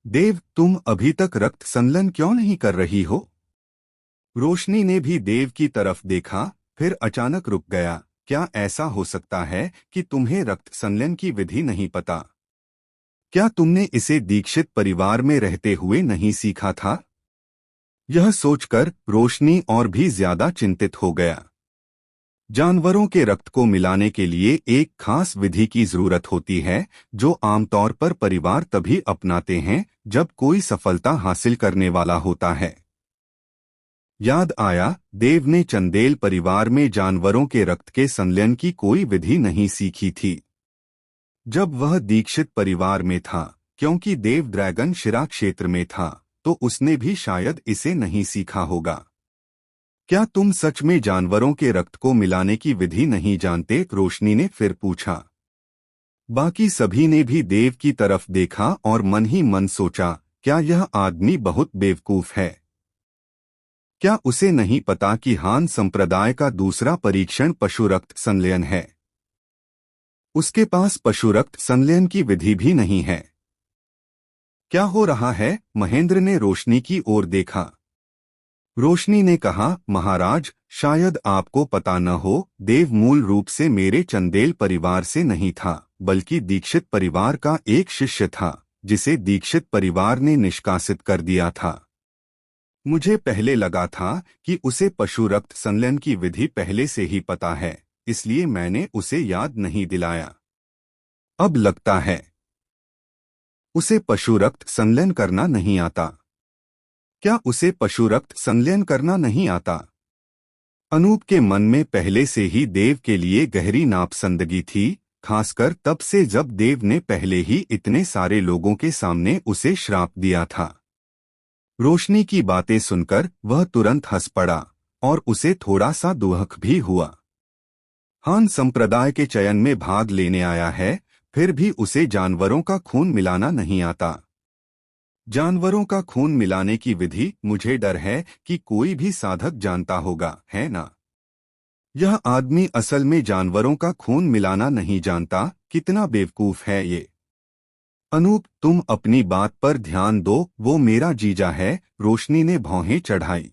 देव, तुम अभी तक रक्त संलयन क्यों नहीं कर रही हो? रोशनी ने भी देव की तरफ देखा, फिर अचानक रुक गया। क्या ऐसा हो सकता है कि तुम्हें रक्त संलयन की विधि नहीं पता? क्या तुमने इसे दीक्षित परिवार में रहते हुए नहीं सीखा था? यह सोचकर रोशनी और भी ज्यादा चिंतित हो गया। जानवरों के रक्त को मिलाने के लिए एक खास विधि की जरूरत होती है, जो आमतौर पर परिवार तभी अपनाते हैं जब कोई सफलता हासिल करने वाला होता है। याद आया, देव ने चंदेल परिवार में जानवरों के रक्त के संलयन की कोई विधि नहीं सीखी थी जब वह दीक्षित परिवार में था। क्योंकि देव ड्रैगन शिरा क्षेत्र में था, तो उसने भी शायद इसे नहीं सीखा होगा। क्या तुम सच में जानवरों के रक्त को मिलाने की विधि नहीं जानते? रोशनी ने फिर पूछा। बाकी सभी ने भी देव की तरफ देखा और मन ही मन सोचा, क्या यह आदमी बहुत बेवकूफ है? क्या उसे नहीं पता कि हान संप्रदाय का दूसरा परीक्षण पशु रक्त संलयन है? उसके पास पशु रक्त संलयन की विधि भी नहीं है। क्या हो रहा है? महेंद्र ने रोशनी की ओर देखा। रोशनी ने कहा, महाराज, शायद आपको पता न हो, देव मूल रूप से मेरे चंदेल परिवार से नहीं था, बल्कि दीक्षित परिवार का एक शिष्य था, जिसे दीक्षित परिवार ने निष्कासित कर दिया था। मुझे पहले लगा था कि उसे पशु रक्त संलयन की विधि पहले से ही पता है, इसलिए मैंने उसे याद नहीं दिलाया। अब लगता है उसे पशु रक्त संलयन करना नहीं आता। क्या उसे पशु रक्त संलयन करना नहीं आता? अनूप के मन में पहले से ही देव के लिए गहरी नापसंदगी थी, खासकर तब से जब देव ने पहले ही इतने सारे लोगों के सामने उसे श्राप दिया था। रोशनी की बातें सुनकर वह तुरंत हंस पड़ा और उसे थोड़ा सा दुहक भी हुआ। हान संप्रदाय के चयन में भाग लेने आया है, फिर भी उसे जानवरों का खून मिलाना नहीं आता। जानवरों का खून मिलाने की विधि मुझे डर है कि कोई भी साधक जानता होगा, है ना? यह आदमी असल में जानवरों का खून मिलाना नहीं जानता। कितना बेवकूफ है ये! अनूप, तुम अपनी बात पर ध्यान दो, वो मेरा जीजा है। रोशनी ने भौहें चढ़ाई।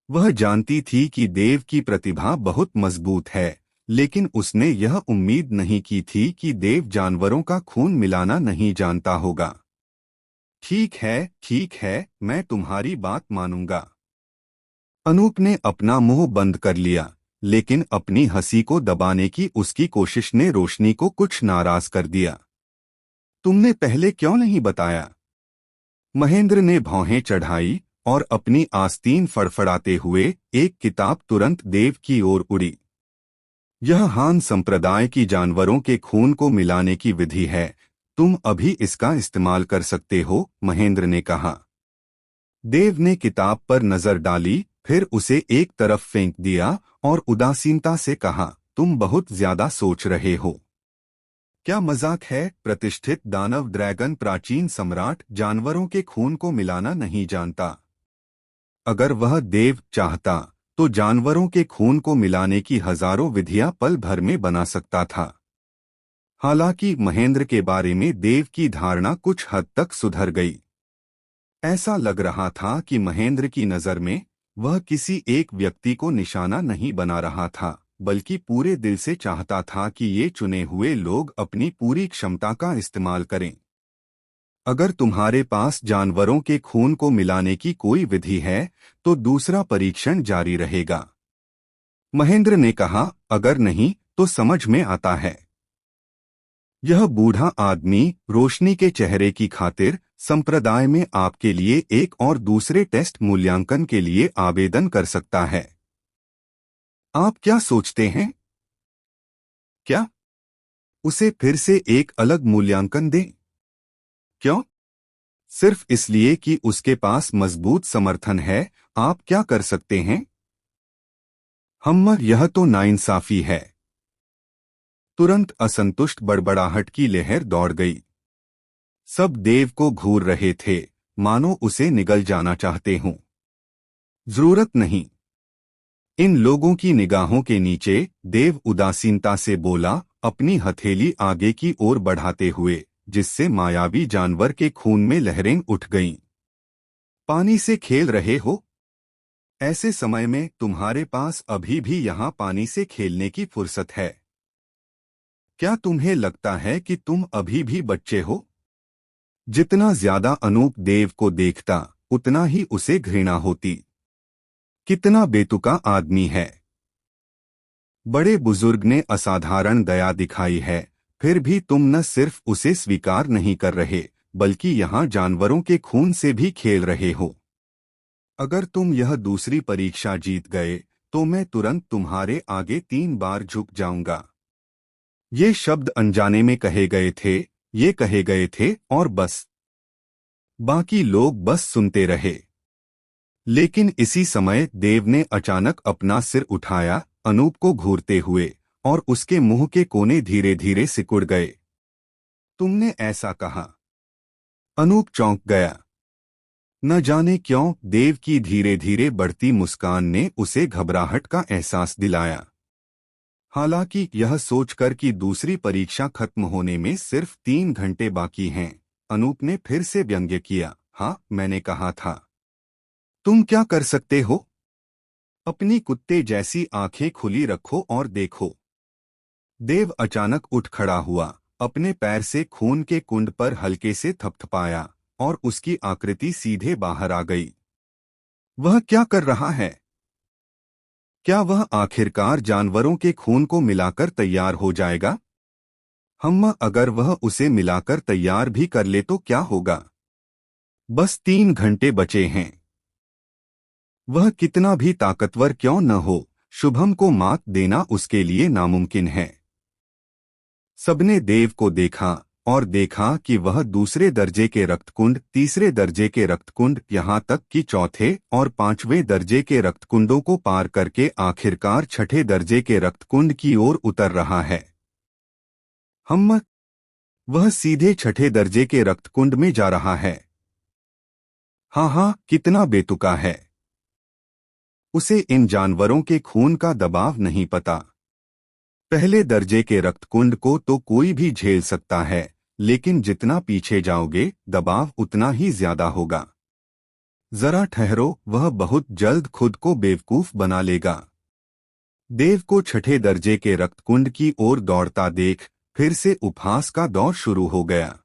वह जानती थी कि देव की प्रतिभा बहुत मजबूत है, लेकिन उसने यह उम्मीद नहीं की थी कि देव जानवरों का खून मिलाना नहीं जानता होगा। ठीक है, मैं तुम्हारी बात मानूंगा। अनूप ने अपना मुंह बंद कर लिया, लेकिन अपनी हंसी को दबाने की उसकी कोशिश ने रोशनी को कुछ नाराज कर दिया। तुमने पहले क्यों नहीं बताया? महेंद्र ने भौहें चढ़ाई और अपनी आस्तीन फड़फड़ाते हुए एक किताब तुरंत देव की ओर उड़ी। यह हान संप्रदाय की जानवरों के खून को मिलाने की विधि है, तुम अभी इसका इस्तेमाल कर सकते हो, महेंद्र ने कहा। देव ने किताब पर नजर डाली, फिर उसे एक तरफ फेंक दिया और उदासीनता से कहा, तुम बहुत ज्यादा सोच रहे हो। क्या मजाक है? प्रतिष्ठित दानव ड्रैगन प्राचीन सम्राट जानवरों के खून को मिलाना नहीं जानता। अगर वह देव चाहता तो जानवरों के खून को मिलाने की हजारों विधियां पल भर में बना सकता था। हालांकि महेंद्र के बारे में देव की धारणा कुछ हद तक सुधर गई। ऐसा लग रहा था कि महेंद्र की नजर में वह किसी एक व्यक्ति को निशाना नहीं बना रहा था, बल्कि पूरे दिल से चाहता था कि ये चुने हुए लोग अपनी पूरी क्षमता का इस्तेमाल करें। अगर तुम्हारे पास जानवरों के खून को मिलाने की कोई विधि है, तो दूसरा परीक्षण जारी रहेगा, महेंद्र ने कहा। अगर नहीं तो समझ में आता है। यह बूढ़ा आदमी रोशनी के चेहरे की खातिर संप्रदाय में आपके लिए एक और दूसरे टेस्ट मूल्यांकन के लिए आवेदन कर सकता है। आप क्या सोचते हैं? क्या उसे फिर से एक अलग मूल्यांकन दें? क्यों? सिर्फ इसलिए कि उसके पास मजबूत समर्थन है। आप क्या कर सकते हैं? यह तो नाइंसाफी है। तुरंत असंतुष्ट बड़बड़ाहट की लहर दौड़ गई। सब देव को घूर रहे थे, मानो उसे निगल जाना चाहते हों। जरूरत नहीं। इन लोगों की निगाहों के नीचे देव उदासीनता से बोला, अपनी हथेली आगे की ओर बढ़ाते हुए, जिससे मायावी जानवर के खून में लहरें उठ गईं। पानी से खेल रहे हो? ऐसे समय में तुम्हारे पास अभी भी यहाँ पानी से खेलने की फुर्सत है। क्या तुम्हें लगता है कि तुम अभी भी बच्चे हो? जितना ज्यादा अनूप देव को देखता, उतना ही उसे घृणा होती। कितना बेतुका आदमी है। बड़े बुजुर्ग ने असाधारण दया दिखाई है, फिर भी तुम न सिर्फ उसे स्वीकार नहीं कर रहे, बल्कि यहाँ जानवरों के खून से भी खेल रहे हो। अगर तुम यह दूसरी परीक्षा जीत गए, तो मैं तुरंत तुम्हारे आगे 3 बार झुक जाऊंगा। ये शब्द अनजाने में कहे गए थे, ये कहे गए थे और बस। बाकी लोग बस सुनते रहे। लेकिन इसी समय देव ने अचानक अपना सिर उठाया, अनूप को घूरते हुए, और उसके मुंह के कोने धीरे धीरे सिकुड़ गए। तुमने ऐसा कहा? अनूप चौंक गया। न जाने क्यों देव की धीरे धीरे बढ़ती मुस्कान ने उसे घबराहट का एहसास दिलाया। हालांकि यह सोचकर कि दूसरी परीक्षा खत्म होने में सिर्फ 3 घंटे बाकी हैं, अनूप ने फिर से व्यंग्य किया, हाँ मैंने कहा था। तुम क्या कर सकते हो? अपनी कुत्ते जैसी आंखें खुली रखो और देखो। देव अचानक उठ खड़ा हुआ, अपने पैर से खून के कुंड पर हल्के से थपथपाया, और उसकी आकृति सीधे बाहर आ गई। वह क्या कर रहा है? क्या वह आखिरकार जानवरों के खून को मिलाकर तैयार हो जाएगा? अगर वह उसे मिलाकर तैयार भी कर ले तो क्या होगा? बस 3 घंटे बचे हैं। वह कितना भी ताकतवर क्यों न हो, शुभम को मात देना उसके लिए नामुमकिन है। सबने देव को देखा और देखा कि वह दूसरे दर्जे के रक्तकुंड, तीसरे दर्जे के रक्तकुंड, यहाँ तक कि चौथे और 5वें दर्जे के रक्तकुंडों को पार करके आखिरकार 6ठे दर्जे के रक्तकुंड की ओर उतर रहा है। वह सीधे 6ठे दर्जे के रक्तकुंड में जा रहा है। हाँ, कितना बेतुका है। उसे इन जानवरों के खून का दबाव नहीं पता। पहले दर्जे के रक्तकुंड को तो कोई भी झेल सकता है, लेकिन जितना पीछे जाओगे दबाव उतना ही ज्यादा होगा। जरा ठहरो, वह बहुत जल्द खुद को बेवकूफ बना लेगा। देव को 6ठे दर्जे के रक्तकुंड की ओर दौड़ता देख फिर से उपहास का दौर शुरू हो गया।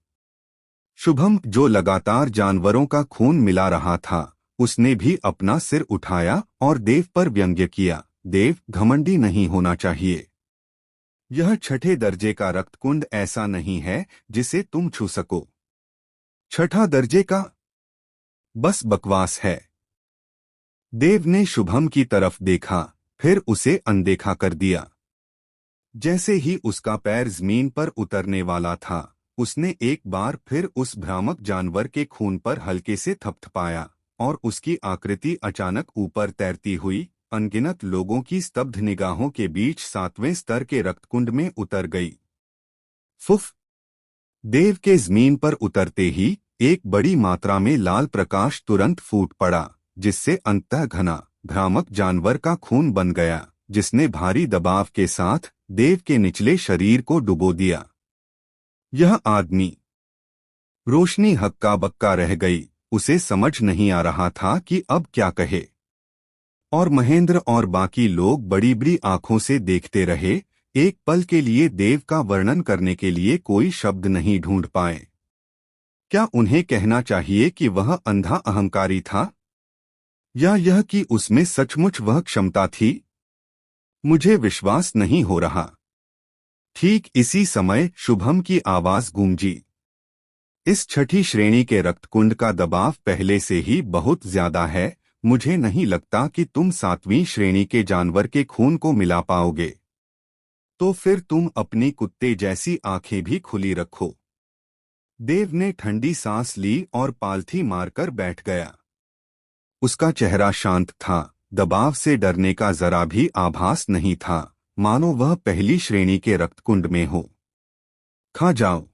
शुभम, जो लगातार जानवरों का खून मिला रहा था, उसने भी अपना सिर उठाया और देव पर व्यंग्य किया, देव, घमंडी नहीं होना चाहिए। यह 6ठे दर्जे का रक्तकुंड ऐसा नहीं है जिसे तुम छू सको। 6ठा दर्जे का? बस बकवास है। देव ने शुभम की तरफ देखा, फिर उसे अनदेखा कर दिया। जैसे ही उसका पैर जमीन पर उतरने वाला था, उसने एक बार फिर उस भ्रामक जानवर के खून पर हल्के से थपथपाया, और उसकी आकृति अचानक ऊपर तैरती हुई अनगिनत लोगों की स्तब्ध निगाहों के बीच 7वें स्तर के रक्तकुंड में उतर गई। फुफ! देव के जमीन पर उतरते ही एक बड़ी मात्रा में लाल प्रकाश तुरंत फूट पड़ा, जिससे अंततः घना भ्रामक जानवर का खून बन गया, जिसने भारी दबाव के साथ देव के निचले शरीर को डुबो दिया। यह आदमी। रोशनी हक्का बक्का रह गई, उसे समझ नहीं आ रहा था कि अब क्या कहे। और महेंद्र और बाकी लोग बड़ी बड़ी आंखों से देखते रहे, एक पल के लिए देव का वर्णन करने के लिए कोई शब्द नहीं ढूंढ पाए। क्या उन्हें कहना चाहिए कि वह अंधा अहंकारी था, या यह कि उसमें सचमुच वह क्षमता थी? मुझे विश्वास नहीं हो रहा। ठीक इसी समय शुभम की आवाज गूंजी। इस 6ठी श्रेणी के रक्तकुंड का दबाव पहले से ही बहुत ज्यादा है, मुझे नहीं लगता कि तुम 7वीं श्रेणी के जानवर के खून को मिला पाओगे। तो फिर तुम अपनी कुत्ते जैसी आंखें भी खुली रखो। देव ने ठंडी सांस ली और पालथी मारकर बैठ गया। उसका चेहरा शांत था, दबाव से डरने का जरा भी आभास नहीं था, मानो वह पहली श्रेणी के रक्तकुंड में हो। खा जाओ।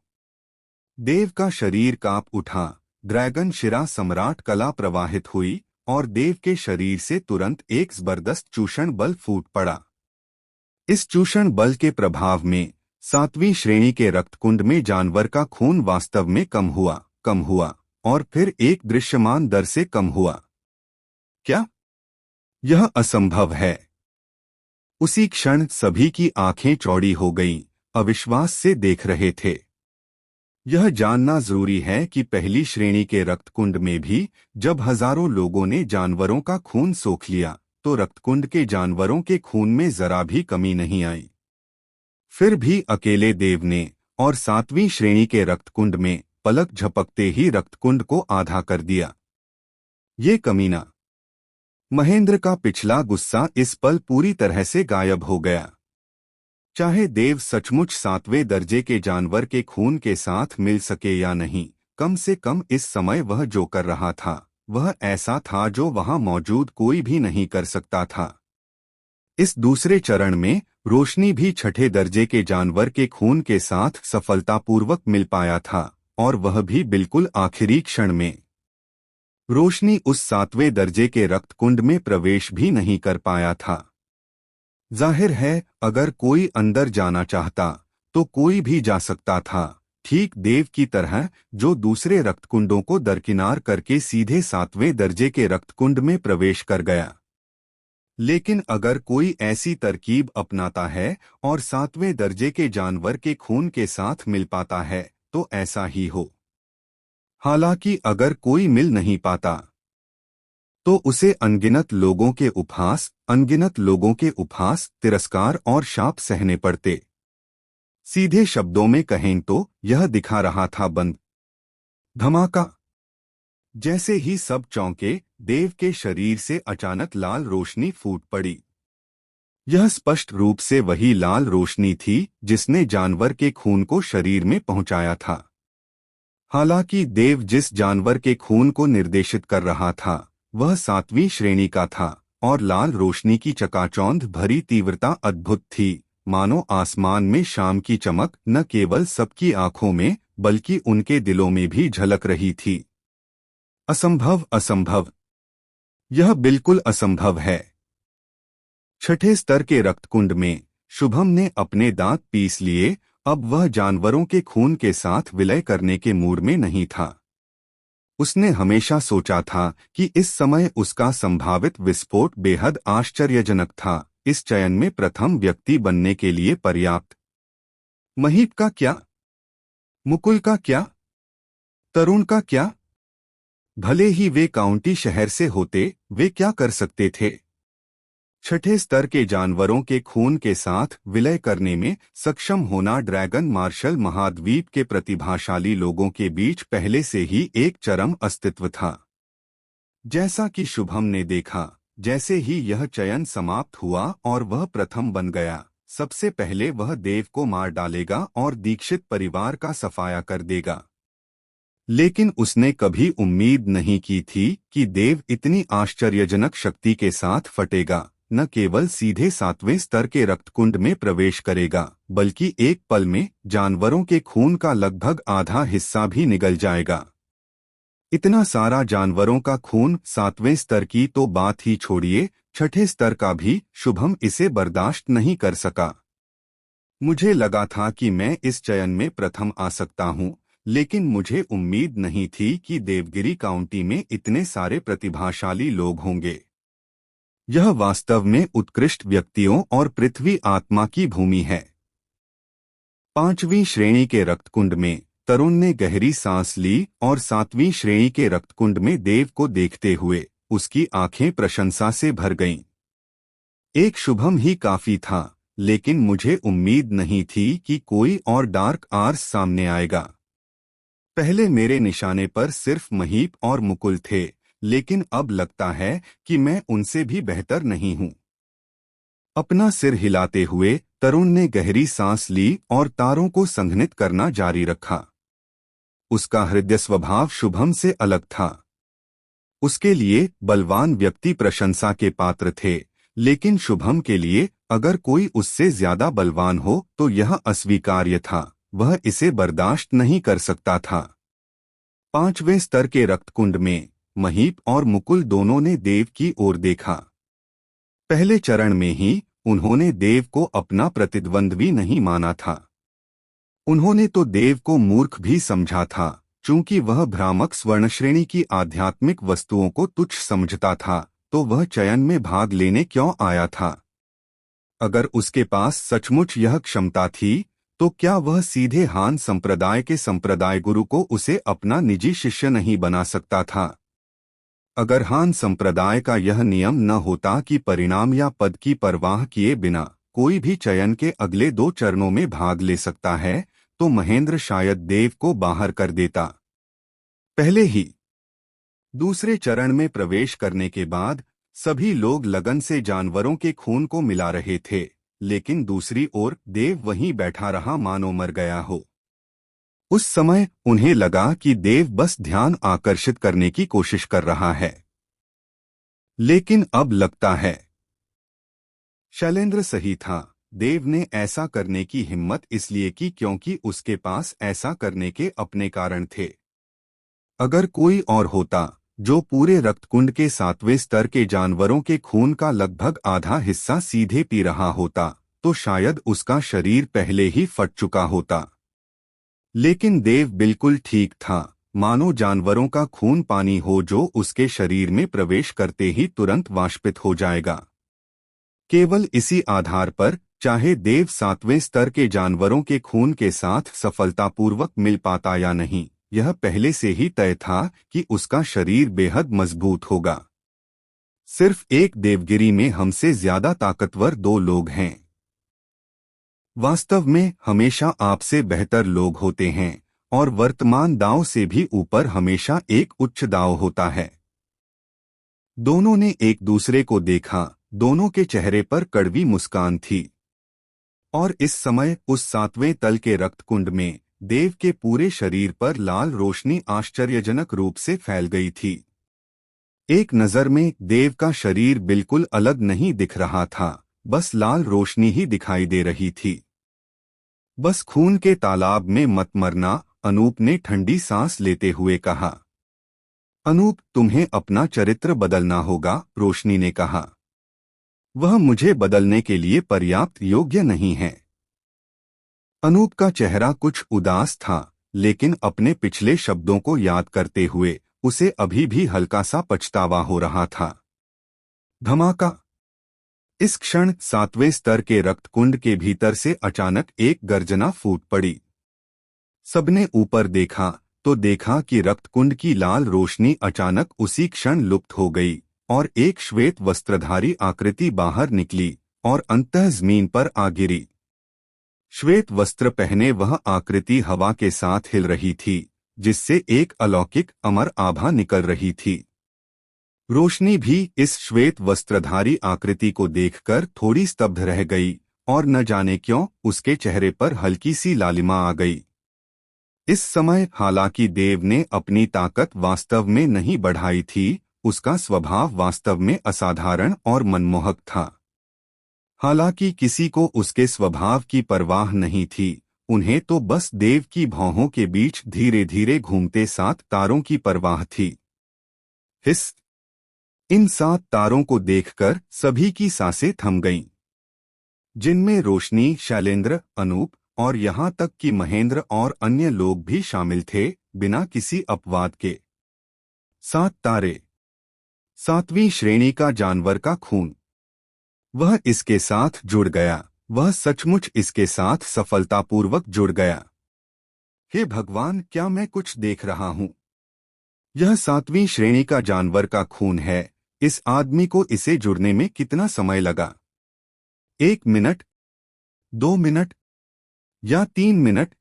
देव का शरीर कांप उठा, ड्रैगन शिरा सम्राट कला प्रवाहित हुई, और देव के शरीर से तुरंत एक जबरदस्त चूषण बल फूट पड़ा। इस चूषण बल के प्रभाव में सातवीं श्रेणी के रक्तकुंड में जानवर का खून वास्तव में कम हुआ और फिर एक दृश्यमान दर से कम हुआ। क्या यह असंभव है? उसी क्षण सभी की आंखें चौड़ी हो गईं, अविश्वास से देख रहे थे। यह जानना जरूरी है कि पहली श्रेणी के रक्तकुंड में भी जब हजारों लोगों ने जानवरों का खून सोख लिया तो रक्तकुंड के जानवरों के खून में जरा भी कमी नहीं आई। फिर भी अकेले देव ने और सातवीं श्रेणी के रक्तकुंड में पलक झपकते ही रक्तकुंड को आधा कर दिया। ये कमीना! महेंद्र का पिछला गुस्सा इस पल पूरी तरह से गायब हो गया। चाहे देव सचमुच सातवें दर्जे के जानवर के खून के साथ मिल सके या नहीं, कम से कम इस समय वह जो कर रहा था वह ऐसा था जो वहां मौजूद कोई भी नहीं कर सकता था। इस दूसरे चरण में रोशनी भी छठे दर्जे के जानवर के खून के साथ सफलतापूर्वक मिल पाया था, और वह भी बिल्कुल आखिरी क्षण में। रोशनी उस सातवें दर्जे के रक्तकुंड में प्रवेश भी नहीं कर पाया था। जाहिर है अगर कोई अंदर जाना चाहता तो कोई भी जा सकता था, ठीक देव की तरह जो दूसरे रक्तकुंडों को दरकिनार करके सीधे सातवें दर्जे के रक्तकुंड में प्रवेश कर गया। लेकिन अगर कोई ऐसी तरकीब अपनाता है और सातवें दर्जे के जानवर के खून के साथ मिल पाता है तो ऐसा ही हो। हालांकि अगर कोई मिल नहीं पाता तो उसे अनगिनत लोगों के उपहास, तिरस्कार और शाप सहने पड़ते। सीधे शब्दों में कहें तो यह दिखा रहा था बंद धमाका। जैसे ही सब चौंके, देव के शरीर से अचानक लाल रोशनी फूट पड़ी। यह स्पष्ट रूप से वही लाल रोशनी थी जिसने जानवर के खून को शरीर में पहुंचाया था। हालांकि देव जिस जानवर के खून को निर्देशित कर रहा था वह सातवीं श्रेणी का था, और लाल रोशनी की चकाचौंध भरी तीव्रता अद्भुत थी, मानो आसमान में शाम की चमक न केवल सबकी आंखों में बल्कि उनके दिलों में भी झलक रही थी। असंभव, असंभव! यह बिल्कुल असंभव है। छठे स्तर के रक्तकुंड में शुभम ने अपने दांत पीस लिए। अब वह जानवरों के खून के साथ विलय करने के मूड में नहीं था। उसने हमेशा सोचा था कि इस समय उसका संभावित विस्फोट बेहद आश्चर्यजनक था, इस चयन में प्रथम व्यक्ति बनने के लिए पर्याप्त। महीप का क्या? मुकुल का क्या? तरुण का क्या? भले ही वे काउंटी शहर से होते, वे क्या कर सकते थे? छठे स्तर के जानवरों के खून के साथ विलय करने में सक्षम होना ड्रैगन मार्शल महाद्वीप के प्रतिभाशाली लोगों के बीच पहले से ही एक चरम अस्तित्व था। जैसा कि शुभम ने देखा, जैसे ही यह चयन समाप्त हुआ और वह प्रथम बन गया, सबसे पहले वह देव को मार डालेगा और दीक्षित परिवार का सफाया कर देगा। लेकिन उसने कभी उम्मीद नहीं की थी कि देव इतनी आश्चर्यजनक शक्ति के साथ फटेगा, न केवल सीधे सातवें स्तर के रक्तकुंड में प्रवेश करेगा बल्कि एक पल में जानवरों के खून का लगभग आधा हिस्सा भी निगल जाएगा। इतना सारा जानवरों का खून सातवें स्तर की तो बात ही छोड़िए, छठे स्तर का भी शुभम इसे बर्दाश्त नहीं कर सका। मुझे लगा था कि मैं इस चयन में प्रथम आ सकता हूँ, लेकिन मुझे उम्मीद नहीं थी कि देवगिरी काउंटी में इतने सारे प्रतिभाशाली लोग होंगे। यह वास्तव में उत्कृष्ट व्यक्तियों और पृथ्वी आत्मा की भूमि है। पांचवीं श्रेणी के रक्तकुंड में तरुण ने गहरी सांस ली और सातवीं श्रेणी के रक्तकुंड में देव को देखते हुए उसकी आंखें प्रशंसा से भर गईं। एक शुभम ही काफी था, लेकिन मुझे उम्मीद नहीं थी कि कोई और डार्क आर्स सामने आएगा। पहले मेरे निशाने पर सिर्फ महीप और मुकुल थे, लेकिन अब लगता है कि मैं उनसे भी बेहतर नहीं हूं। अपना सिर हिलाते हुए तरुण ने गहरी सांस ली और तारों को संघनित करना जारी रखा। उसका हृदय स्वभाव शुभम से अलग था। उसके लिए बलवान व्यक्ति प्रशंसा के पात्र थे, लेकिन शुभम के लिए अगर कोई उससे ज्यादा बलवान हो तो यह अस्वीकार्य था, वह इसे बर्दाश्त नहीं कर सकता था। पांचवें स्तर के रक्तकुंड में महीप और मुकुल दोनों ने देव की ओर देखा। पहले चरण में ही उन्होंने देव को अपना प्रतिद्वंद्वी नहीं माना था। उन्होंने तो देव को मूर्ख भी समझा था, चूंकि वह भ्रामक स्वर्णश्रेणी की आध्यात्मिक वस्तुओं को तुच्छ समझता था, तो वह चयन में भाग लेने क्यों आया था? अगर उसके पास सचमुच यह क्षमता थी, तो क्या वह सीधे हान संप्रदाय के संप्रदाय गुरु को उसे अपना निजी शिष्य नहीं बना सकता था? अगर हान संप्रदाय का यह नियम न होता कि परिणाम या पद की परवाह किए बिना कोई भी चयन के अगले 2 चरणों में भाग ले सकता है, तो महेंद्र शायद देव को बाहर कर देता। पहले ही दूसरे चरण में प्रवेश करने के बाद सभी लोग लगन से जानवरों के खून को मिला रहे थे, लेकिन दूसरी ओर देव वहीं बैठा रहा मानो मर गया हो। उस समय उन्हें लगा कि देव बस ध्यान आकर्षित करने की कोशिश कर रहा है, लेकिन अब लगता है शैलेंद्र सही था। देव ने ऐसा करने की हिम्मत इसलिए की क्योंकि उसके पास ऐसा करने के अपने कारण थे। अगर कोई और होता जो पूरे रक्तकुंड के 7वें स्तर के जानवरों के खून का लगभग आधा हिस्सा सीधे पी रहा होता, तो शायद उसका शरीर पहले ही फट चुका होता। लेकिन देव बिल्कुल ठीक था, मानो जानवरों का खून पानी हो जो उसके शरीर में प्रवेश करते ही तुरंत वाष्पित हो जाएगा। केवल इसी आधार पर चाहे देव 7वें स्तर के जानवरों के खून के साथ सफलतापूर्वक मिल पाता या नहीं, यह पहले से ही तय था कि उसका शरीर बेहद मजबूत होगा। सिर्फ एक देवगिरी में हमसे ज्यादा ताकतवर 2 लोग हैं। वास्तव में हमेशा आपसे बेहतर लोग होते हैं, और वर्तमान दांव से भी ऊपर हमेशा एक उच्च दांव होता है। दोनों ने एक दूसरे को देखा, दोनों के चेहरे पर कड़वी मुस्कान थी। और इस समय उस 7वें तल के रक्तकुंड में देव के पूरे शरीर पर लाल रोशनी आश्चर्यजनक रूप से फैल गई थी। एक नजर में देव का शरीर बिल्कुल अलग नहीं दिख रहा था, बस लाल रोशनी ही दिखाई दे रही थी। बस खून के तालाब में मत मरना, अनूप ने ठंडी सांस लेते हुए कहा। अनूप, तुम्हें अपना चरित्र बदलना होगा, रोशनी ने कहा। वह मुझे बदलने के लिए पर्याप्त योग्य नहीं है। अनूप का चेहरा कुछ उदास था, लेकिन अपने पिछले शब्दों को याद करते हुए उसे अभी भी हल्का सा पछतावा हो रहा था। धमाका! इस क्षण 7वें स्तर के रक्तकुंड के भीतर से अचानक एक गर्जना फूट पड़ी। सबने ऊपर देखा तो देखा कि रक्तकुंड की लाल रोशनी अचानक उसी क्षण लुप्त हो गई और एक श्वेत वस्त्रधारी आकृति बाहर निकली और अंततः जमीन पर आ गिरी। श्वेत वस्त्र पहने वह आकृति हवा के साथ हिल रही थी, जिससे एक अलौकिक अमर आभा निकल रही थी। रोशनी भी इस श्वेत वस्त्रधारी आकृति को देखकर थोड़ी स्तब्ध रह गई और न जाने क्यों उसके चेहरे पर हल्की सी लालिमा आ गई। इस समय हालांकि देव ने अपनी ताकत वास्तव में नहीं बढ़ाई थी, उसका स्वभाव वास्तव में असाधारण और मनमोहक था। हालांकि किसी को उसके स्वभाव की परवाह नहीं थी, उन्हें तो बस देव की भौहों के बीच धीरे धीरे घूमते 7 तारों की परवाह थी। हिस! इन 7 तारों को देखकर सभी की सांसें थम गईं, जिनमें रोशनी, शैलेंद्र, अनूप और यहाँ तक कि महेंद्र और अन्य लोग भी शामिल थे, बिना किसी अपवाद के। 7 तारे, 7वीं श्रेणी का जानवर का खून। वह इसके साथ जुड़ गया, वह सचमुच इसके साथ सफलतापूर्वक जुड़ गया। हे भगवान, क्या मैं कुछ देख रहा हूँ? यह 7वीं श्रेणी का जानवर का खून है। इस आदमी को इसे जुड़ने में कितना समय लगा? 1 मिनट, 2 मिनट या 3 मिनट?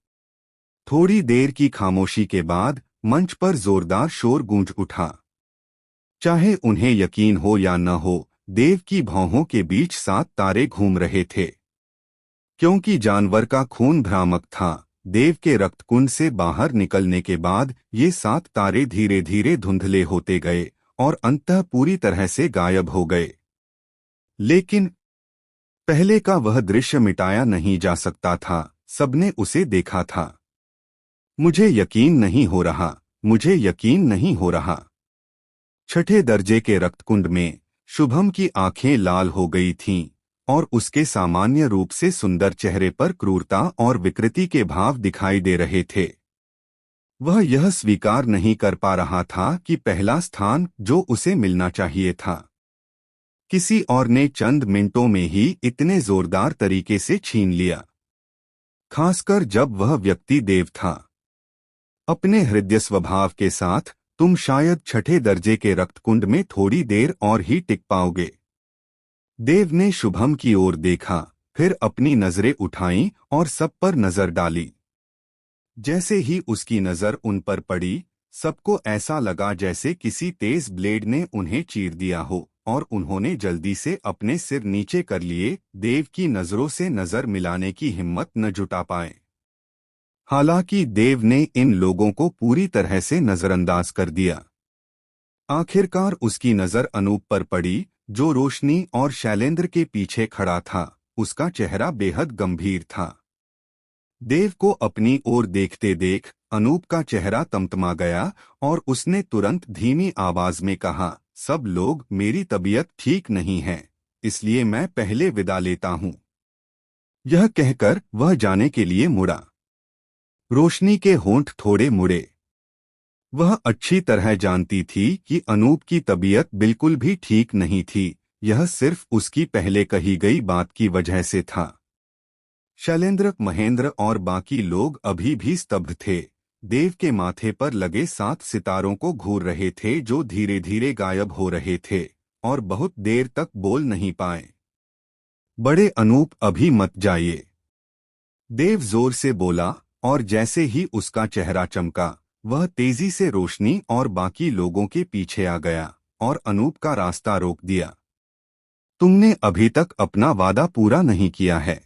थोड़ी देर की खामोशी के बाद मंच पर जोरदार शोर गूंज उठा। चाहे उन्हें यकीन हो या न हो, देव की भौहों के बीच 7 तारे घूम रहे थे। क्योंकि जानवर का खून भ्रामक था, देव के रक्तकुंड से बाहर निकलने के बाद ये 7 तारे धीरे धीरे धुंधले होते गए और अंततः पूरी तरह से गायब हो गए। लेकिन पहले का वह दृश्य मिटाया नहीं जा सकता था, सबने उसे देखा था। मुझे यकीन नहीं हो रहा, मुझे यकीन नहीं हो रहा। 6ठे दर्जे के रक्तकुंड में शुभम की आंखें लाल हो गई थीं और उसके सामान्य रूप से सुंदर चेहरे पर क्रूरता और विकृति के भाव दिखाई दे रहे थे। वह यह स्वीकार नहीं कर पा रहा था कि पहला स्थान जो उसे मिलना चाहिए था, किसी और ने चंद मिनटों में ही इतने जोरदार तरीके से छीन लिया, खासकर जब वह व्यक्ति देव था। अपने हृदय स्वभाव के साथ तुम शायद छठे दर्जे के रक्तकुंड में थोड़ी देर और ही टिक पाओगे। देव ने शुभम की ओर देखा, फिर अपनी नजरें उठाईं और सब पर नजर डाली। जैसे ही उसकी नजर उन पर पड़ी, सबको ऐसा लगा जैसे किसी तेज ब्लेड ने उन्हें चीर दिया हो, और उन्होंने जल्दी से अपने सिर नीचे कर लिए, देव की नजरों से नजर मिलाने की हिम्मत न जुटा पाए। हालांकि देव ने इन लोगों को पूरी तरह से नजरअंदाज कर दिया। आखिरकार उसकी नजर अनूप पर पड़ी, जो रोशनी और शैलेंद्र के पीछे खड़ा था। उसका चेहरा बेहद गंभीर था। देव को अपनी ओर देखते देख अनूप का चेहरा तमतमा गया और उसने तुरंत धीमी आवाज में कहा, सब लोग, मेरी तबीयत ठीक नहीं है, इसलिए मैं पहले विदा लेता हूँ। यह कहकर वह जाने के लिए मुड़ा। रोशनी के होंठ थोड़े मुड़े। वह अच्छी तरह जानती थी कि अनूप की तबीयत बिल्कुल भी ठीक नहीं थी, यह सिर्फ उसकी पहले कही गई बात की वजह से था। शैलेंद्र, महेंद्र और बाकी लोग अभी भी स्तब्ध थे। देव के माथे पर लगे 7 सितारों को घूर रहे थे जो धीरे धीरे गायब हो रहे थे, और बहुत देर तक बोल नहीं पाए। बड़े अनूप, अभी मत जाइए, देव जोर से बोला, और जैसे ही उसका चेहरा चमका, वह तेजी से रोशनी और बाकी लोगों के पीछे आ गया और अनूप का रास्ता रोक दिया। तुमने अभी तक अपना वादा पूरा नहीं किया है।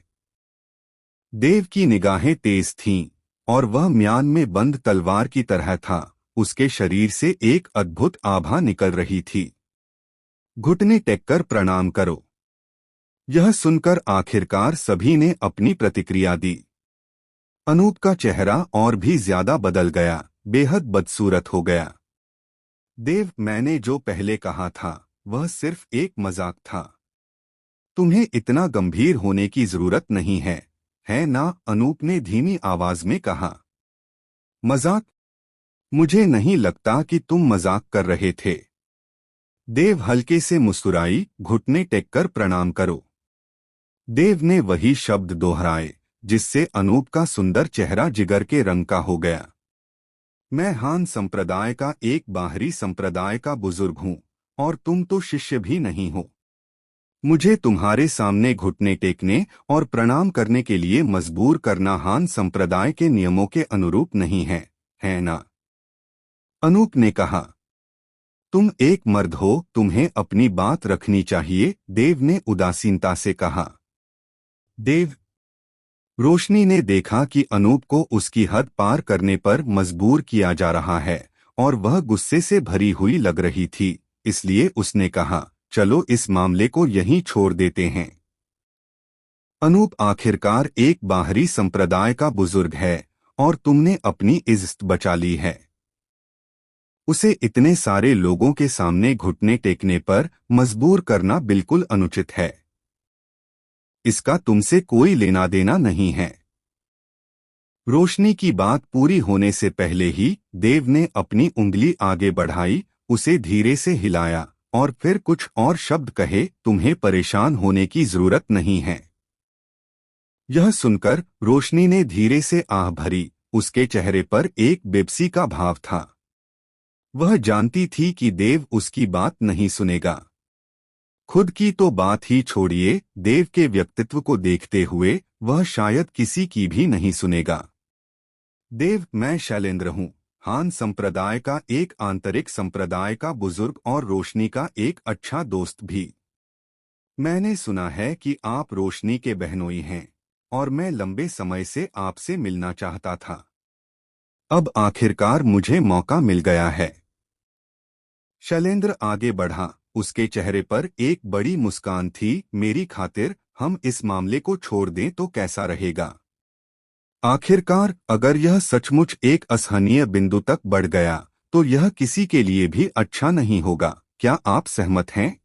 देव की निगाहें तेज थीं, और वह म्यान में बंद तलवार की तरह था। उसके शरीर से एक अद्भुत आभा निकल रही थी। घुटने टेककर प्रणाम करो। यह सुनकर आखिरकार सभी ने अपनी प्रतिक्रिया दी। अनूप का चेहरा और भी ज्यादा बदल गया, बेहद बदसूरत हो गया। देव, मैंने जो पहले कहा था वह सिर्फ एक मजाक था। तुम्हें इतना गंभीर होने की जरूरत नहीं है ना? अनूप ने धीमी आवाज में कहा। मजाक? मुझे नहीं लगता कि तुम मजाक कर रहे थे। देव हल्के से मुस्कुराई, घुटने टेककर प्रणाम करो। देव ने वही शब्द दोहराए, जिससे अनूप का सुंदर चेहरा जिगर के रंग का हो गया। मैं हान संप्रदाय का एक बाहरी संप्रदाय का बुजुर्ग हूँ, और तुम तो शिष्य भी नहीं हो। मुझे तुम्हारे सामने घुटने टेकने और प्रणाम करने के लिए मजबूर करना हान संप्रदाय के नियमों के अनुरूप नहीं है ना? अनूप ने कहा। तुम एक मर्द हो, तुम्हें अपनी बात रखनी चाहिए, देव ने उदासीनता से कहा। देव? रोशनी ने देखा कि अनूप को उसकी हद पार करने पर मजबूर किया जा रहा है, और वह गुस्से से भरी हुई लग रही थी, इसलिए उसने कहा, चलो इस मामले को यहीं छोड़ देते हैं। अनूप आखिरकार एक बाहरी संप्रदाय का बुजुर्ग है, और तुमने अपनी इज्जत बचा ली है। उसे इतने सारे लोगों के सामने घुटने टेकने पर मजबूर करना बिल्कुल अनुचित है। इसका तुमसे कोई लेना देना नहीं है। रोशनी की बात पूरी होने से पहले ही देव ने अपनी उंगली आगे बढ़ाई, उसे धीरे से हिलाया, और फिर कुछ और शब्द कहे, तुम्हें परेशान होने की जरूरत नहीं है। यह सुनकर रोशनी ने धीरे से आह भरी, उसके चेहरे पर एक बेबसी का भाव था। वह जानती थी कि देव उसकी बात नहीं सुनेगा। खुद की तो बात ही छोड़िए, देव के व्यक्तित्व को देखते हुए वह शायद किसी की भी नहीं सुनेगा। देव, मैं शैलेंद्र हूँ, हान संप्रदाय का एक आंतरिक संप्रदाय का बुजुर्ग और रोशनी का एक अच्छा दोस्त भी। मैंने सुना है कि आप रोशनी के बहनोई हैं, और मैं लंबे समय से आपसे मिलना चाहता था। अब आखिरकार मुझे मौका मिल गया है। शैलेंद्र आगे बढ़ा, उसके चेहरे पर एक बड़ी मुस्कान थी। मेरी खातिर हम इस मामले को छोड़ दें तो कैसा रहेगा? आखिरकार अगर यह सचमुच एक असहनीय बिंदु तक बढ़ गया तो यह किसी के लिए भी अच्छा नहीं होगा। क्या आप सहमत हैं?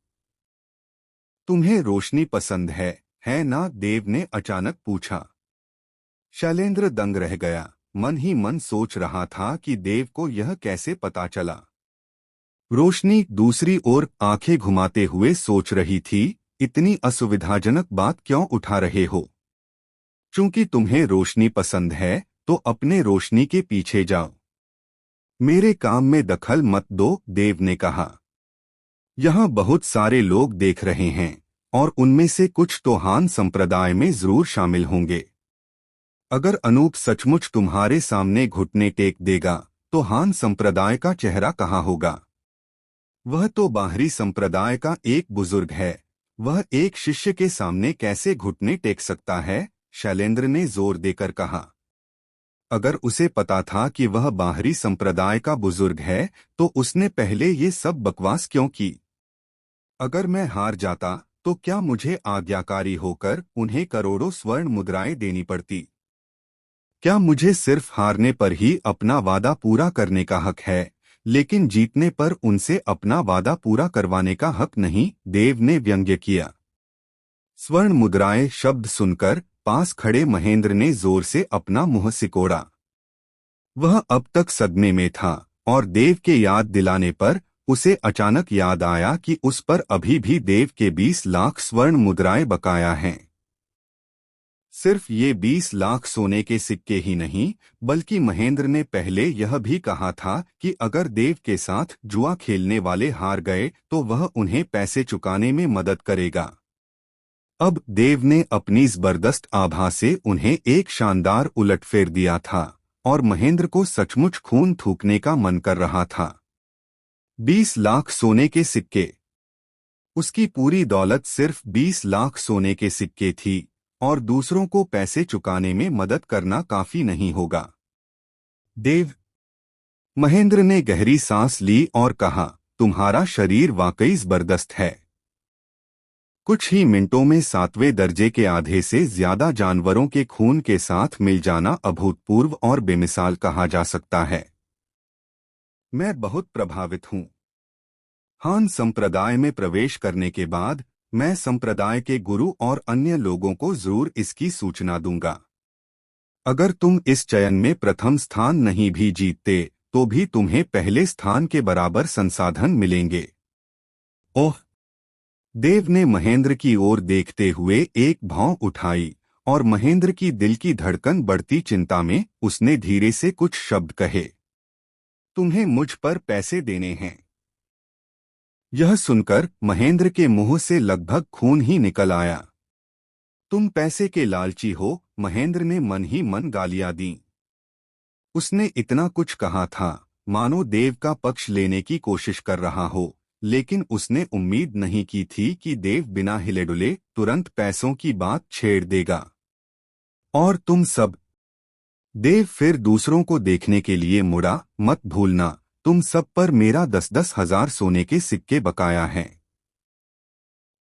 तुम्हें रोशनी पसंद है ना? देव ने अचानक पूछा। शैलेंद्र दंग रह गया। मन ही मन सोच रहा था कि देव को यह कैसे पता चला। रोशनी दूसरी ओर आंखें घुमाते हुए सोच रही थी, इतनी असुविधाजनक बात क्यों उठा रहे हो? चूंकि तुम्हें रोशनी पसंद है तो अपने रोशनी के पीछे जाओ। मेरे काम में दखल मत दो, देव ने कहा। यहाँ बहुत सारे लोग देख रहे हैं और उनमें से कुछ तो हान संप्रदाय में जरूर शामिल होंगे। अगर अनूप सचमुच तुम्हारे सामने घुटने टेक देगा तो हान संप्रदाय का चेहरा कहाँ होगा? वह तो बाहरी संप्रदाय का एक बुजुर्ग है, वह एक शिष्य के सामने कैसे घुटने टेक सकता है? शैलेंद्र ने जोर देकर कहा। अगर उसे पता था कि वह बाहरी संप्रदाय का बुजुर्ग है तो उसने पहले ये सब बकवास क्यों की? अगर मैं हार जाता तो क्या मुझे आज्ञाकारी होकर उन्हें करोड़ों स्वर्ण मुद्राएं देनी पड़ती? क्या मुझे सिर्फ हारने पर ही अपना वादा पूरा करने का हक है, लेकिन जीतने पर उनसे अपना वादा पूरा करवाने का हक नहीं? देव ने व्यंग्य किया। स्वर्ण मुद्राएं शब्द सुनकर पास खड़े महेंद्र ने जोर से अपना मुंह सिकोड़ा। वह अब तक सदमे में था और देव के याद दिलाने पर उसे अचानक याद आया कि उस पर अभी भी देव के 20 लाख स्वर्ण मुद्राएं बकाया हैं। सिर्फ ये 20 लाख सोने के सिक्के ही नहीं, बल्कि महेंद्र ने पहले यह भी कहा था कि अगर देव के साथ जुआ खेलने वाले हार गए तो वह उन्हें पैसे चुकाने में मदद करेगा। अब देव ने अपनी जबरदस्त आभा से उन्हें एक शानदार उलटफेर दिया था और महेंद्र को सचमुच खून थूकने का मन कर रहा था। 20 लाख सोने के सिक्के। उसकी पूरी दौलत सिर्फ 20 लाख सोने के सिक्के थी और दूसरों को पैसे चुकाने में मदद करना काफी नहीं होगा। देव। महेंद्र ने गहरी सांस ली और कहा, तुम्हारा शरीर वाकई जबरदस्त है। कुछ ही मिनटों में 7वें दर्जे के आधे से ज्यादा जानवरों के खून के साथ मिल जाना अभूतपूर्व और बेमिसाल कहा जा सकता है। मैं बहुत प्रभावित हूँ। हान संप्रदाय में प्रवेश करने के बाद मैं संप्रदाय के गुरु और अन्य लोगों को जरूर इसकी सूचना दूंगा। अगर तुम इस चयन में प्रथम स्थान नहीं भी जीतते तो भी तुम्हें पहले स्थान के बराबर संसाधन मिलेंगे। ओह! देव ने महेंद्र की ओर देखते हुए एक भौं उठाई और महेंद्र की दिल की धड़कन बढ़ती चिंता में उसने धीरे से कुछ शब्द कहे। तुम्हें मुझ पर पैसे देने हैं। यह सुनकर महेंद्र के मुंह से लगभग खून ही निकल आया। तुम पैसे के लालची हो, महेंद्र ने मन ही मन गालियां दी। उसने इतना कुछ कहा था मानो देव का पक्ष लेने की कोशिश कर रहा हो, लेकिन उसने उम्मीद नहीं की थी कि देव बिना हिले डुले तुरंत पैसों की बात छेड़ देगा। और तुम सब। देव फिर दूसरों को देखने के लिए मुड़ा। मत भूलना, तुम सब पर मेरा 10-10 हजार सोने के सिक्के बकाया हैं।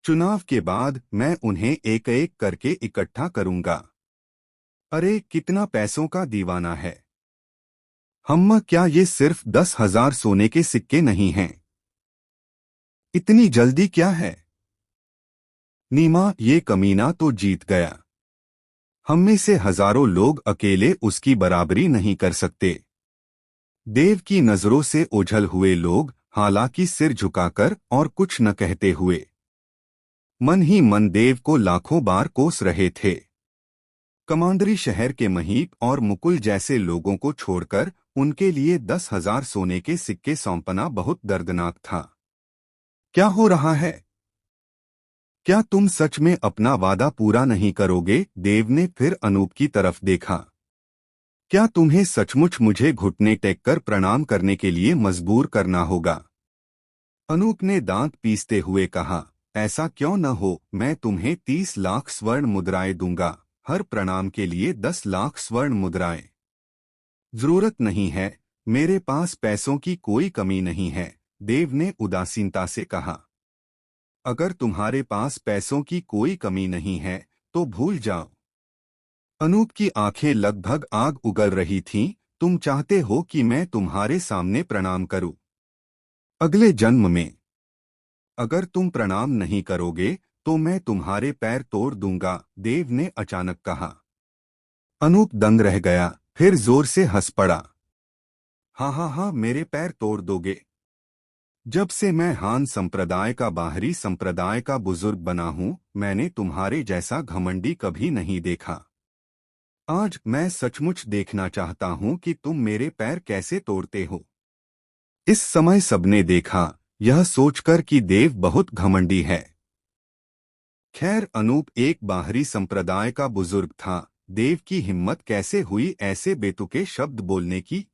चुनाव के बाद मैं उन्हें एक एक करके इकट्ठा करूंगा। अरे कितना पैसों का दीवाना है। हम्मा, क्या ये सिर्फ 10,000 सोने के सिक्के नहीं हैं? इतनी जल्दी क्या है? नीमा, ये कमीना तो जीत गया। हम में से हजारों लोग अकेले उसकी बराबरी नहीं कर सकते। देव की नजरों से ओझल हुए लोग हालांकि सिर झुकाकर और कुछ न कहते हुए मन ही मन देव को लाखों बार कोस रहे थे। कमांडरी शहर के महीप और मुकुल जैसे लोगों को छोड़कर उनके लिए 10,000 सोने के सिक्के सौंपना बहुत दर्दनाक था। क्या हो रहा है? क्या तुम सच में अपना वादा पूरा नहीं करोगे? देव ने फिर अनूप की तरफ देखा। क्या तुम्हें सचमुच मुझे घुटने टेककर प्रणाम करने के लिए मजबूर करना होगा? अनूप ने दांत पीसते हुए कहा, ऐसा क्यों न हो, मैं तुम्हें 30 लाख स्वर्ण मुद्राएं दूंगा, हर प्रणाम के लिए 10 लाख स्वर्ण मुद्राएं। जरूरत नहीं है, मेरे पास पैसों की कोई कमी नहीं है, देव ने उदासीनता से कहा। अगर तुम्हारे पास पैसों की कोई कमी नहीं है तो भूल जाओ। अनूप की आंखें लगभग आग उगल रही थीं। तुम चाहते हो कि मैं तुम्हारे सामने प्रणाम करूं? अगले जन्म में। अगर तुम प्रणाम नहीं करोगे तो मैं तुम्हारे पैर तोड़ दूंगा, देव ने अचानक कहा। अनूप दंग रह गया, फिर जोर से हंस पड़ा। हाँ हाँ हाँ, मेरे पैर तोड़ दोगे? जब से मैं हान संप्रदाय का बाहरी संप्रदाय का बुजुर्ग बना हूं, मैंने तुम्हारे जैसा घमंडी कभी नहीं देखा। आज मैं सचमुच देखना चाहता हूं कि तुम मेरे पैर कैसे तोड़ते हो। इस समय सबने देखा, यह सोचकर कि देव बहुत घमंडी है। खैर, अनूप एक बाहरी संप्रदाय का बुजुर्ग था। देव की हिम्मत कैसे हुई ऐसे बेतुके शब्द बोलने की।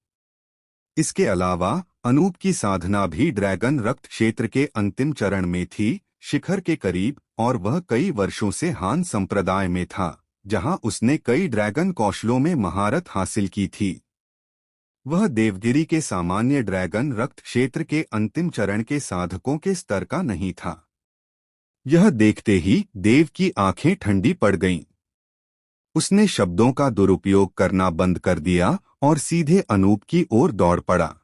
इसके अलावा अनूप की साधना भी ड्रैगन रक्त क्षेत्र के अंतिम चरण में थी, शिखर के करीब, और वह कई वर्षों से हान संप्रदाय में था, जहां उसने कई ड्रैगन कौशलों में महारत हासिल की थी। वह देवगिरी के सामान्य ड्रैगन रक्त क्षेत्र के अंतिम चरण के साधकों के स्तर का नहीं था। यह देखते ही देव की आंखें ठंडी पड़ गईं। उसने शब्दों का दुरुपयोग करना बंद कर दिया और सीधे अनूप की ओर दौड़ पड़ा।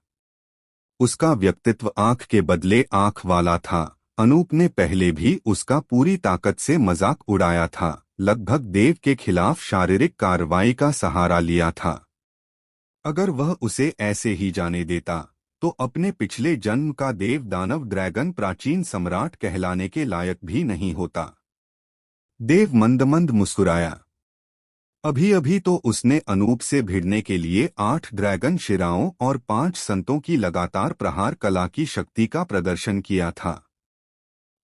उसका व्यक्तित्व आंख के बदले आंख वाला था। अनूप ने पहले भी उसका पूरी ताकत से मजाक उड़ाया था, लगभग देव के खिलाफ शारीरिक कार्रवाई का सहारा लिया था। अगर वह उसे ऐसे ही जाने देता तो अपने पिछले जन्म का देव दानव ड्रैगन प्राचीन सम्राट कहलाने के लायक भी नहीं होता। देव मंद मंद मुस्कुराया। अभी अभी तो उसने अनूप से भिड़ने के लिए 8 ड्रैगन शिराओं और 5 संतों की लगातार प्रहार कला की शक्ति का प्रदर्शन किया था।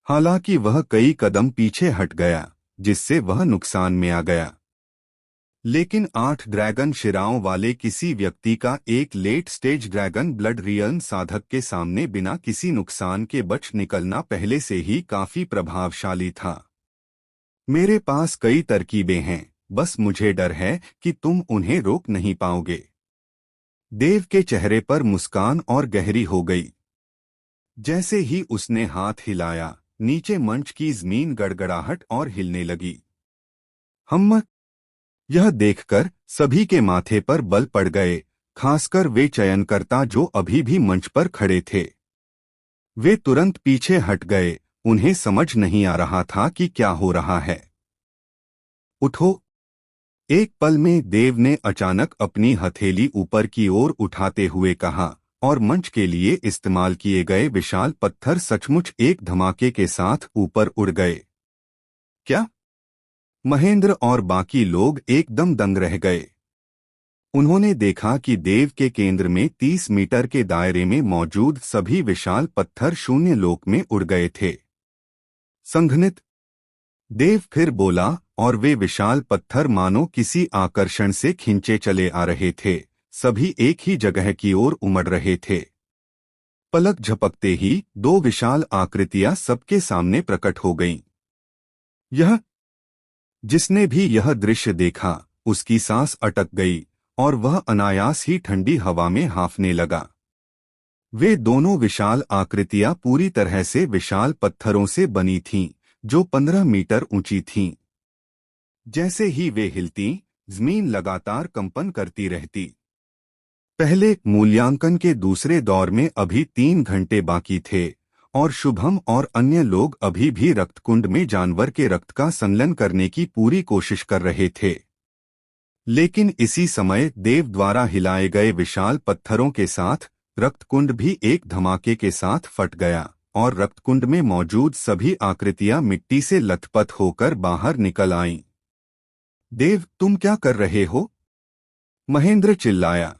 हालांकि वह कई कदम पीछे हट गया, जिससे वह नुकसान में आ गया। लेकिन 8 ड्रैगन शिराओं वाले किसी व्यक्ति का एक late stage dragon blood realm साधक के सामने बिना किसी नुकसान के बच निकलना पहले से ही काफी प्रभावशाली था। मेरे पास कई तरकीबें हैं, बस मुझे डर है कि तुम उन्हें रोक नहीं पाओगे। देव के चेहरे पर मुस्कान और गहरी हो गई। जैसे ही उसने हाथ हिलाया, नीचे मंच की जमीन गड़गड़ाहट और हिलने लगी। हम यह देखकर सभी के माथे पर बल पड़ गए, खासकर वे चयनकर्ता जो अभी भी मंच पर खड़े थे। वे तुरंत पीछे हट गए, उन्हें समझ नहीं आ रहा था कि क्या हो रहा है। उठो! एक पल में देव ने अचानक अपनी हथेली ऊपर की ओर उठाते हुए कहा, और मंच के लिए इस्तेमाल किए गए विशाल पत्थर सचमुच एक धमाके के साथ ऊपर उड़ गए। क्या? महेंद्र और बाकी लोग एकदम दंग रह गए। उन्होंने देखा कि देव के केंद्र में 30 मीटर के दायरे में मौजूद सभी विशाल पत्थर शून्य लोक में उड़ गए थे। संघनित! देव फिर बोला, और वे विशाल पत्थर मानो किसी आकर्षण से खींचे चले आ रहे थे, सभी एक ही जगह की ओर उमड़ रहे थे। पलक झपकते ही 2 विशाल आकृतियां सबके सामने प्रकट हो गईं। जिसने भी यह दृश्य देखा, उसकी सांस अटक गई और वह अनायास ही ठंडी हवा में हाँफने लगा। वे दोनों विशाल आकृतियां पूरी तरह से विशाल पत्थरों से बनी थीं, जो 15 मीटर ऊंची थीं। जैसे ही वे हिलती, जमीन लगातार कंपन करती रहती। पहले मूल्यांकन के दूसरे दौर में अभी 3 घंटे बाकी थे, और शुभम और अन्य लोग अभी भी रक्तकुंड में जानवर के रक्त का संलयन करने की पूरी कोशिश कर रहे थे। लेकिन इसी समय देव द्वारा हिलाए गए विशाल पत्थरों के साथ रक्तकुंड भी एक धमाके के साथ फट गया, और रक्तकुंड में मौजूद सभी आकृतियां मिट्टी से लथपथ होकर बाहर निकल आईं। देव, तुम क्या कर रहे हो? महेंद्र चिल्लाया।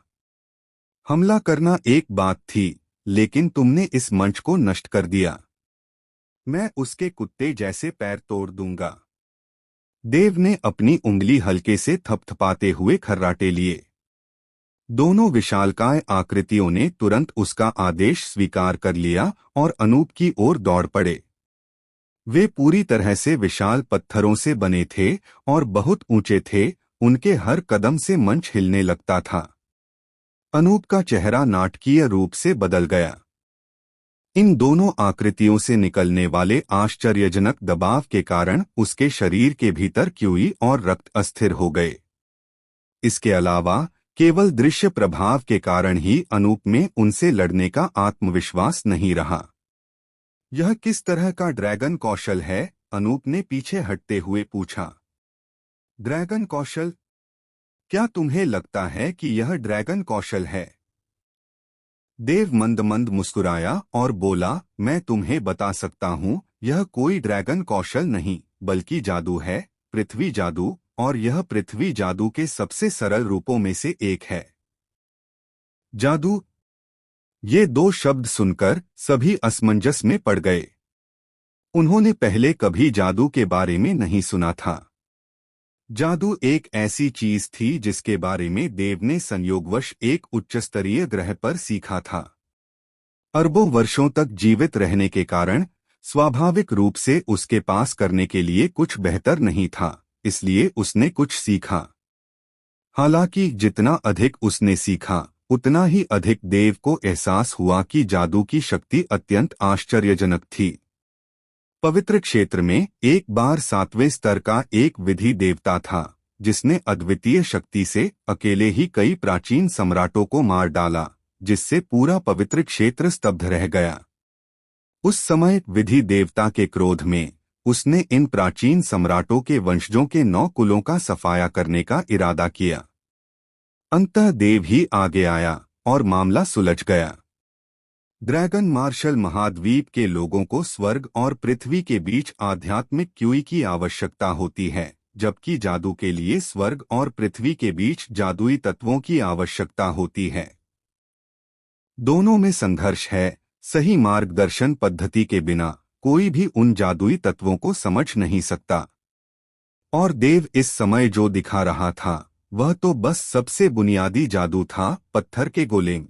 हमला करना एक बात थी, लेकिन तुमने इस मंच को नष्ट कर दिया। मैं उसके कुत्ते जैसे पैर तोड़ दूंगा। देव ने अपनी उंगली हल्के से थपथपाते हुए खर्राटे लिए। दोनों विशालकाय आकृतियों ने तुरंत उसका आदेश स्वीकार कर लिया और अनूप की ओर दौड़ पड़े। वे पूरी तरह से विशाल पत्थरों से बने थे और बहुत ऊंचे थे, उनके हर कदम से मंच हिलने लगता था। अनूप का चेहरा नाटकीय रूप से बदल गया। इन दोनों आकृतियों से निकलने वाले आश्चर्यजनक दबाव के कारण उसके शरीर के भीतर क्यूई और रक्त अस्थिर हो गए। इसके अलावा केवल दृश्य प्रभाव के कारण ही अनूप में उनसे लड़ने का आत्मविश्वास नहीं रहा। यह किस तरह का ड्रैगन कौशल है? अनूप ने पीछे हटते हुए पूछा। ड्रैगन कौशल? क्या तुम्हें लगता है कि यह ड्रैगन कौशल है? देव मंद मंद मुस्कुराया और बोला, मैं तुम्हें बता सकता हूँ, यह कोई ड्रैगन कौशल नहीं बल्कि जादू है, पृथ्वी जादू, और यह पृथ्वी जादू के सबसे सरल रूपों में से एक है। जादू? ये दो शब्द सुनकर सभी असमंजस में पड़ गए। उन्होंने पहले कभी जादू के बारे में नहीं सुना था। जादू एक ऐसी चीज थी जिसके बारे में देव ने संयोगवश एक उच्चस्तरीय ग्रह पर सीखा था। अरबों वर्षों तक जीवित रहने के कारण स्वाभाविक रूप से उसके पास करने के लिए कुछ बेहतर नहीं था, इसलिए उसने कुछ सीखा। हालांकि जितना अधिक उसने सीखा उतना ही अधिक देव को एहसास हुआ कि जादू की शक्ति अत्यंत आश्चर्यजनक थी। पवित्र क्षेत्र में एक बार 7वें स्तर का एक विधि देवता था जिसने अद्वितीय शक्ति से अकेले ही कई प्राचीन सम्राटों को मार डाला, जिससे पूरा पवित्र क्षेत्र स्तब्ध रह गया। उस समय विधि देवता के क्रोध में उसने इन प्राचीन सम्राटों के वंशजों के 9 कुलों का सफाया करने का इरादा किया। अंततः देव ही आगे आया और मामला सुलझ गया। ड्रैगन मार्शल महाद्वीप के लोगों को स्वर्ग और पृथ्वी के बीच आध्यात्मिक क्यूई की आवश्यकता होती है, जबकि जादू के लिए स्वर्ग और पृथ्वी के बीच जादुई तत्वों की आवश्यकता होती है। दोनों में संघर्ष है। सही मार्गदर्शन पद्धति के बिना कोई भी उन जादुई तत्वों को समझ नहीं सकता। और देव इस समय जो दिखा रहा था वह तो बस सबसे बुनियादी जादू था, पत्थर के गोलेम।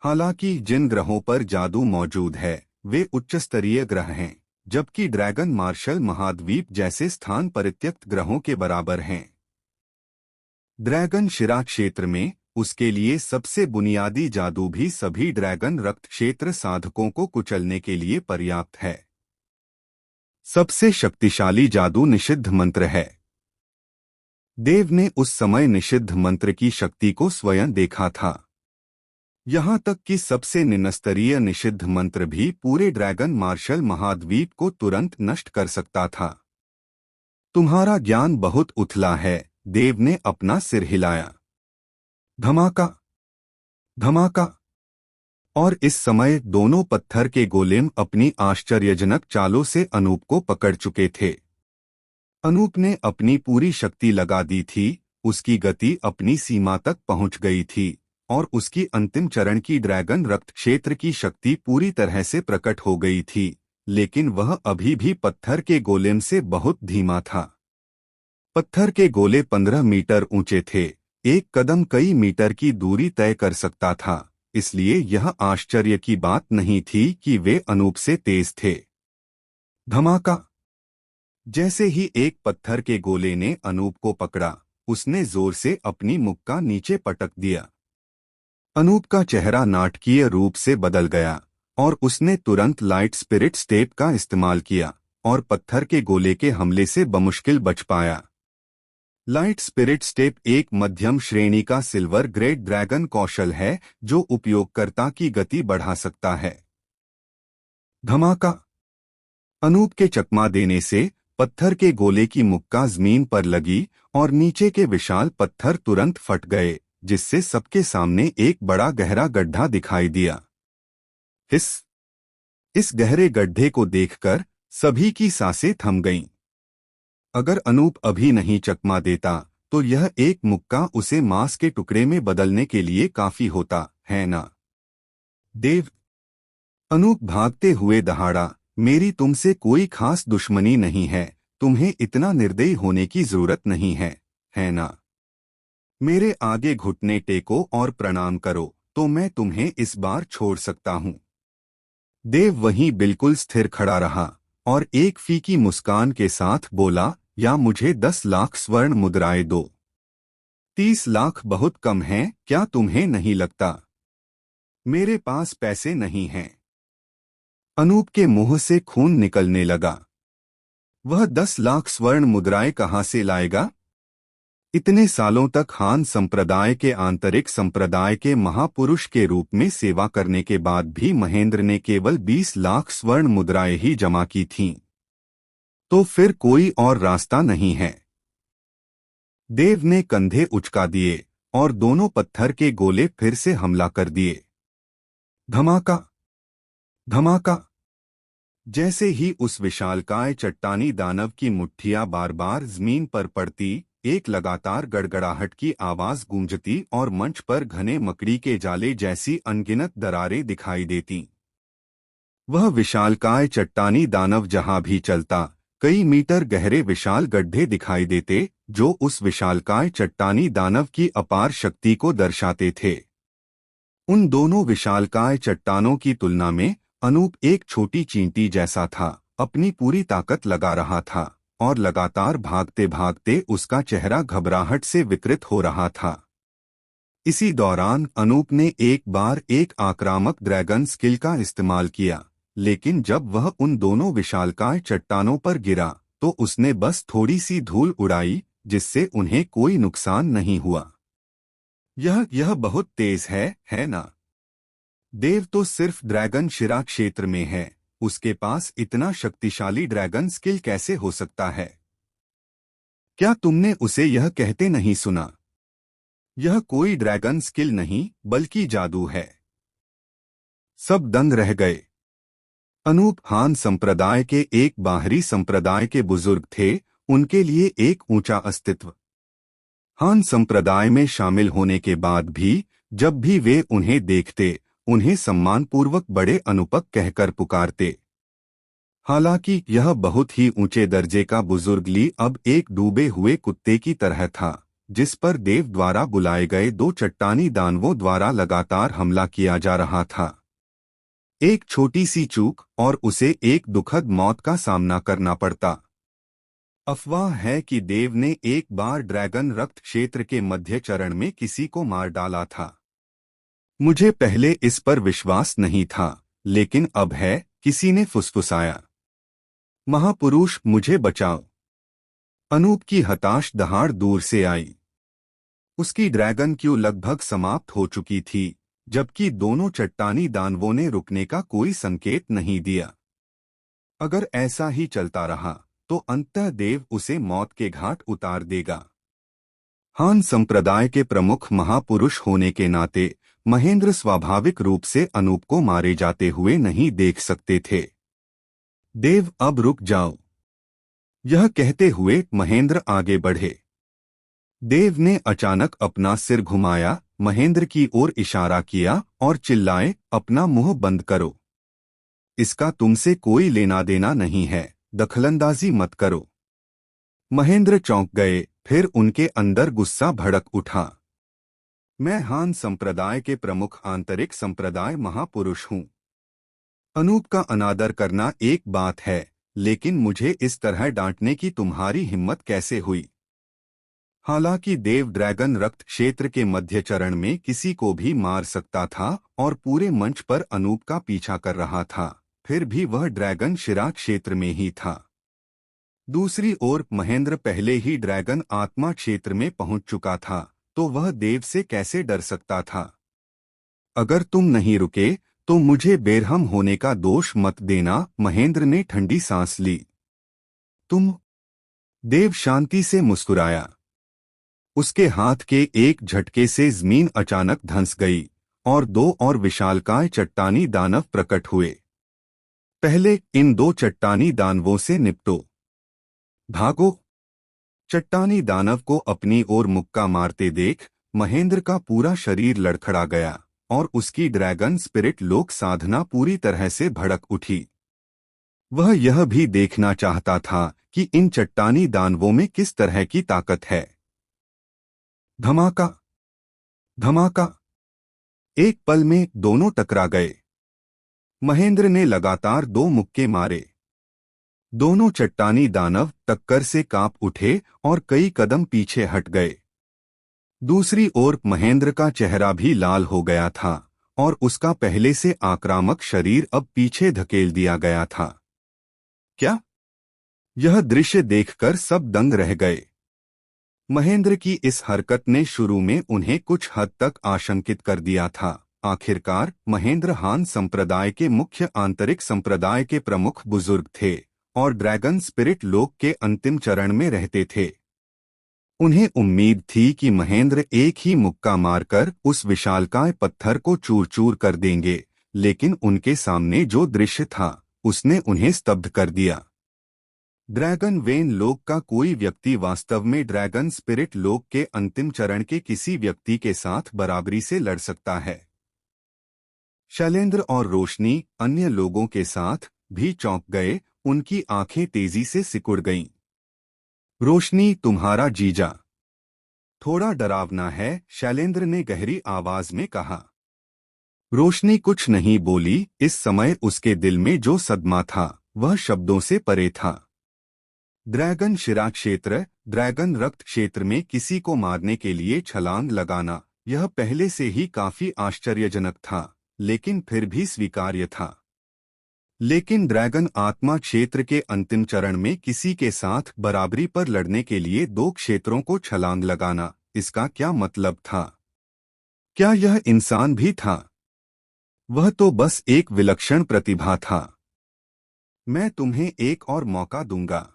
हालांकि जिन ग्रहों पर जादू मौजूद है वे उच्चस्तरीय ग्रह हैं, जबकि ड्रैगन मार्शल महाद्वीप जैसे स्थान परित्यक्त ग्रहों के बराबर हैं। ड्रैगन शिरा क्षेत्र में उसके लिए सबसे बुनियादी जादू भी सभी ड्रैगन रक्त क्षेत्र साधकों को कुचलने के लिए पर्याप्त है। सबसे शक्तिशाली जादू निषिद्ध मंत्र है। देव ने उस समय निषिद्ध मंत्र की शक्ति को स्वयं देखा था। यहाँ तक कि सबसे निम्नस्तरीय निषिद्ध मंत्र भी पूरे ड्रैगन मार्शल महाद्वीप को तुरंत नष्ट कर सकता था। तुम्हारा ज्ञान बहुत उथला है, देव ने अपना सिर हिलाया। धमाका, धमाका। और इस समय दोनों पत्थर के गोलेम अपनी आश्चर्यजनक चालों से अनूप को पकड़ चुके थे। अनूप ने अपनी पूरी शक्ति लगा दी थी, उसकी गति अपनी सीमा तक पहुंच गई थी और उसकी अंतिम चरण की ड्रैगन रक्त क्षेत्र की शक्ति पूरी तरह से प्रकट हो गई थी, लेकिन वह अभी भी पत्थर के गोलेम से बहुत धीमा था। पत्थर के गोले 15 मीटर ऊंचे थे, एक कदम कई मीटर की दूरी तय कर सकता था, इसलिए यह आश्चर्य की बात नहीं थी कि वे अनूप से तेज थे। धमाका। जैसे ही एक पत्थर के गोले ने अनूप को पकड़ा, उसने जोर से अपनी मुक्का नीचे पटक दिया। अनूप का चेहरा नाटकीय रूप से बदल गया और उसने तुरंत लाइट स्पिरिट स्टेप का इस्तेमाल किया और पत्थर के गोले के हमले से बमुश्किल बच पाया। लाइट स्पिरिट स्टेप एक मध्यम श्रेणी का सिल्वर ग्रेड ड्रैगन कौशल है जो उपयोगकर्ता की गति बढ़ा सकता है। धमाका। अनूप के चकमा देने से पत्थर के गोले की मुक्का जमीन पर लगी और नीचे के विशाल पत्थर तुरंत फट गए, जिससे सबके सामने एक बड़ा गहरा गड्ढा दिखाई दिया। इस गहरे गड्ढे को देखकर सभी की सांसें थम गईं। अगर अनूप अभी नहीं चकमा देता तो यह एक मुक्का उसे मांस के टुकड़े में बदलने के लिए काफी होता, है ना? देव। अनूप भागते हुए दहाड़ा, मेरी तुमसे कोई खास दुश्मनी नहीं है, तुम्हें इतना निर्दयी होने की जरूरत नहीं है ना? मेरे आगे घुटने टेको और प्रणाम करो तो मैं तुम्हें इस बार छोड़ सकता हूं। देव वहीं बिल्कुल स्थिर खड़ा रहा और एक फीकी मुस्कान के साथ बोला, या मुझे 10 लाख स्वर्ण मुद्राएं दो। 30 लाख बहुत कम हैं, क्या तुम्हें नहीं लगता? मेरे पास पैसे नहीं हैं। अनूप के मुंह से खून निकलने लगा। वह 10 लाख स्वर्ण मुद्राएं कहां से लाएगा? इतने सालों तक हान संप्रदाय के आंतरिक संप्रदाय के महापुरुष के रूप में सेवा करने के बाद भी महेंद्र ने केवल 20 लाख स्वर्ण मुद्राएं ही जमा की थीं। तो फिर कोई और रास्ता नहीं है। देव ने कंधे उचका दिए और दोनों पत्थर के गोले फिर से हमला कर दिए। धमाका, धमाका। जैसे ही उस विशालकाय चट्टानी दानव की मुट्ठियां बार बार जमीन पर पड़ती, एक लगातार गड़गड़ाहट की आवाज गूंजती और मंच पर घने मकड़ी के जाले जैसी अनगिनत दरारें दिखाई देती। वह विशालकाय चट्टानी दानव जहां भी चलता, कई मीटर गहरे विशाल गड्ढे दिखाई देते, जो उस विशालकाय चट्टानी दानव की अपार शक्ति को दर्शाते थे। उन दोनों विशालकाय चट्टानों की तुलना में अनूप एक छोटी चींटी जैसा था, अपनी पूरी ताकत लगा रहा था और लगातार भागते भागते उसका चेहरा घबराहट से विकृत हो रहा था। इसी दौरान अनूप ने एक बार एक आक्रामक ड्रैगन स्किल का इस्तेमाल किया, लेकिन जब वह उन दोनों विशालकाय चट्टानों पर गिरा तो उसने बस थोड़ी सी धूल उड़ाई, जिससे उन्हें कोई नुकसान नहीं हुआ। यह बहुत तेज है ना? देव तो सिर्फ ड्रैगन शिरा क्षेत्र में है, उसके पास इतना शक्तिशाली ड्रैगन स्किल कैसे हो सकता है? क्या तुमने उसे यह कहते नहीं सुना? यह कोई ड्रैगन स्किल नहीं बल्कि जादू है। सब दंग रह गए। अनूप हान संप्रदाय के एक बाहरी संप्रदाय के बुजुर्ग थे, उनके लिए एक ऊंचा अस्तित्व। हान संप्रदाय में शामिल होने के बाद भी जब भी वे उन्हें देखते, उन्हें सम्मानपूर्वक बड़े अनुपक कहकर पुकारते। हालांकि यह बहुत ही ऊंचे दर्जे का बुजुर्ग ली अब एक डूबे हुए कुत्ते की तरह था, जिस पर देव द्वारा बुलाए गए दो चट्टानी दानवों द्वारा लगातार हमला किया जा रहा था। एक छोटी सी चूक और उसे एक दुखद मौत का सामना करना पड़ता। अफवाह है कि देव ने एक बार ड्रैगन रक्त क्षेत्र के मध्य चरण में किसी को मार डाला था। मुझे पहले इस पर विश्वास नहीं था, लेकिन अब है, किसी ने फुसफुसाया। महापुरुष मुझे बचाओ। अनूप की हताश दहाड़ दूर से आई। उसकी ड्रैगन क्यू लगभग समाप्त हो चुकी थी, जबकि दोनों चट्टानी दानवों ने रुकने का कोई संकेत नहीं दिया। अगर ऐसा ही चलता रहा तो अंततः देव उसे मौत के घाट उतार देगा। हान संप्रदाय के प्रमुख महापुरुष होने के नाते महेंद्र स्वाभाविक रूप से अनूप को मारे जाते हुए नहीं देख सकते थे। देव अब रुक जाओ। यह कहते हुए महेंद्र आगे बढ़े। देव ने अचानक अपना सिर घुमाया, महेंद्र की ओर इशारा किया और चिल्लाए, अपना मुंह बंद करो। इसका तुमसे कोई लेना देना नहीं है, दखलंदाजी मत करो। महेंद्र चौंक गए, फिर उनके अंदर गुस्सा भड़क उठा। मैं हान संप्रदाय के प्रमुख आंतरिक संप्रदाय महापुरुष हूँ। अनूप का अनादर करना एक बात है, लेकिन मुझे इस तरह डांटने की तुम्हारी हिम्मत कैसे हुई? हालांकि देव ड्रैगन रक्त क्षेत्र के मध्य चरण में किसी को भी मार सकता था और पूरे मंच पर अनूप का पीछा कर रहा था, फिर भी वह ड्रैगन शिरा क्षेत्र में ही था। दूसरी ओर महेंद्र पहले ही ड्रैगन आत्मा क्षेत्र में पहुंच चुका था, तो वह देव से कैसे डर सकता था? अगर तुम नहीं रुके तो मुझे बेरहम होने का दोष मत देना, महेंद्र ने ठंडी सांस ली। तुम? देव शांति से मुस्कुराया। उसके हाथ के एक झटके से जमीन अचानक धंस गई और दो और विशालकाय चट्टानी दानव प्रकट हुए। पहले इन दो चट्टानी दानवों से निपटो। भागो! चट्टानी दानव को अपनी ओर मुक्का मारते देख महेंद्र का पूरा शरीर लड़खड़ा गया और उसकी ड्रैगन स्पिरिट लोक साधना पूरी तरह से भड़क उठी। वह यह भी देखना चाहता था कि इन चट्टानी दानवों में किस तरह की ताकत है। धमाका, धमाका। एक पल में दोनों टकरा गए। महेंद्र ने लगातार दो मुक्के मारे। दोनों चट्टानी दानव टक्कर से कांप उठे और कई कदम पीछे हट गए। दूसरी ओर महेंद्र का चेहरा भी लाल हो गया था और उसका पहले से आक्रामक शरीर अब पीछे धकेल दिया गया था। क्या? यह दृश्य देखकर सब दंग रह गए। महेंद्र की इस हरकत ने शुरू में उन्हें कुछ हद तक आशंकित कर दिया था। आखिरकार महेंद्र हान संप्रदाय के मुख्य आंतरिक संप्रदाय के प्रमुख बुजुर्ग थे और ड्रैगन स्पिरिट लोक के अंतिम चरण में रहते थे। उन्हें उम्मीद थी कि महेंद्र एक ही मुक्का मारकर उस विशालकाय पत्थर को चूर चूर कर देंगे, लेकिन उनके सामने जो दृश्य था उसने उन्हें स्तब्ध कर दिया। ड्रैगन वेन लोक का कोई व्यक्ति वास्तव में ड्रैगन स्पिरिट लोक के अंतिम चरण के किसी व्यक्ति के साथ बराबरी से लड़ सकता है। शैलेंद्र और रोशनी अन्य लोगों के साथ भी चौंक गए, उनकी आंखें तेजी से सिकुड़ गईं। रोशनी, तुम्हारा जीजा थोड़ा डरावना है, शैलेंद्र ने गहरी आवाज में कहा। रोशनी कुछ नहीं बोली। इस समय उसके दिल में जो सदमा था वह शब्दों से परे था। ड्रैगन शिरा क्षेत्र, ड्रैगन रक्त क्षेत्र में किसी को मारने के लिए छलांग लगाना, यह पहले से ही काफी आश्चर्यजनक था, लेकिन फिर भी स्वीकार्य था। लेकिन ड्रैगन आत्मा क्षेत्र के अंतिम चरण में किसी के साथ बराबरी पर लड़ने के लिए 2 क्षेत्रों को छलांग लगाना, इसका क्या मतलब था? क्या यह इंसान भी था? वह तो बस एक विलक्षण प्रतिभा था। मैं तुम्हें एक और मौका दूंगा,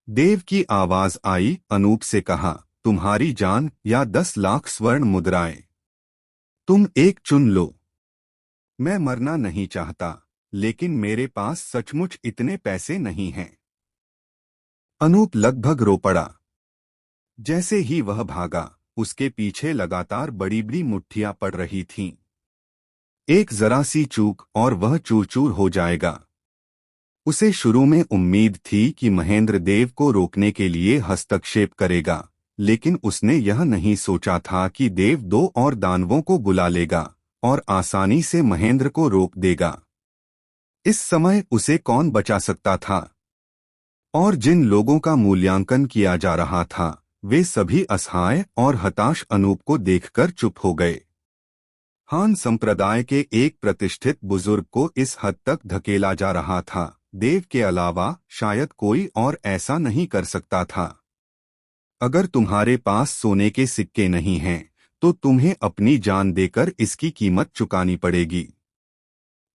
देव की आवाज आई। अनूप से कहा, तुम्हारी जान या 10 लाख स्वर्ण मुद्राएं, तुम एक चुन लो। मैं मरना नहीं चाहता, लेकिन मेरे पास सचमुच इतने पैसे नहीं हैं। अनूप लगभग रो पड़ा। जैसे ही वह भागा, उसके पीछे लगातार बड़ी बड़ी मुट्ठियां पड़ रही थीं। एक जरा सी चूक और वह चूर चूर हो जाएगा। उसे शुरू में उम्मीद थी कि महेंद्र देव को रोकने के लिए हस्तक्षेप करेगा, लेकिन उसने यह नहीं सोचा था कि देव 2 और दानवों को बुला लेगा और आसानी से महेंद्र को रोक देगा। इस समय उसे कौन बचा सकता था? और जिन लोगों का मूल्यांकन किया जा रहा था वे सभी असहाय और हताश अनूप को देखकर चुप हो गए। हान संप्रदाय के एक प्रतिष्ठित बुजुर्ग को इस हद तक धकेला जा रहा था, देव के अलावा शायद कोई और ऐसा नहीं कर सकता था। अगर तुम्हारे पास सोने के सिक्के नहीं हैं, तो तुम्हें अपनी जान देकर इसकी कीमत चुकानी पड़ेगी।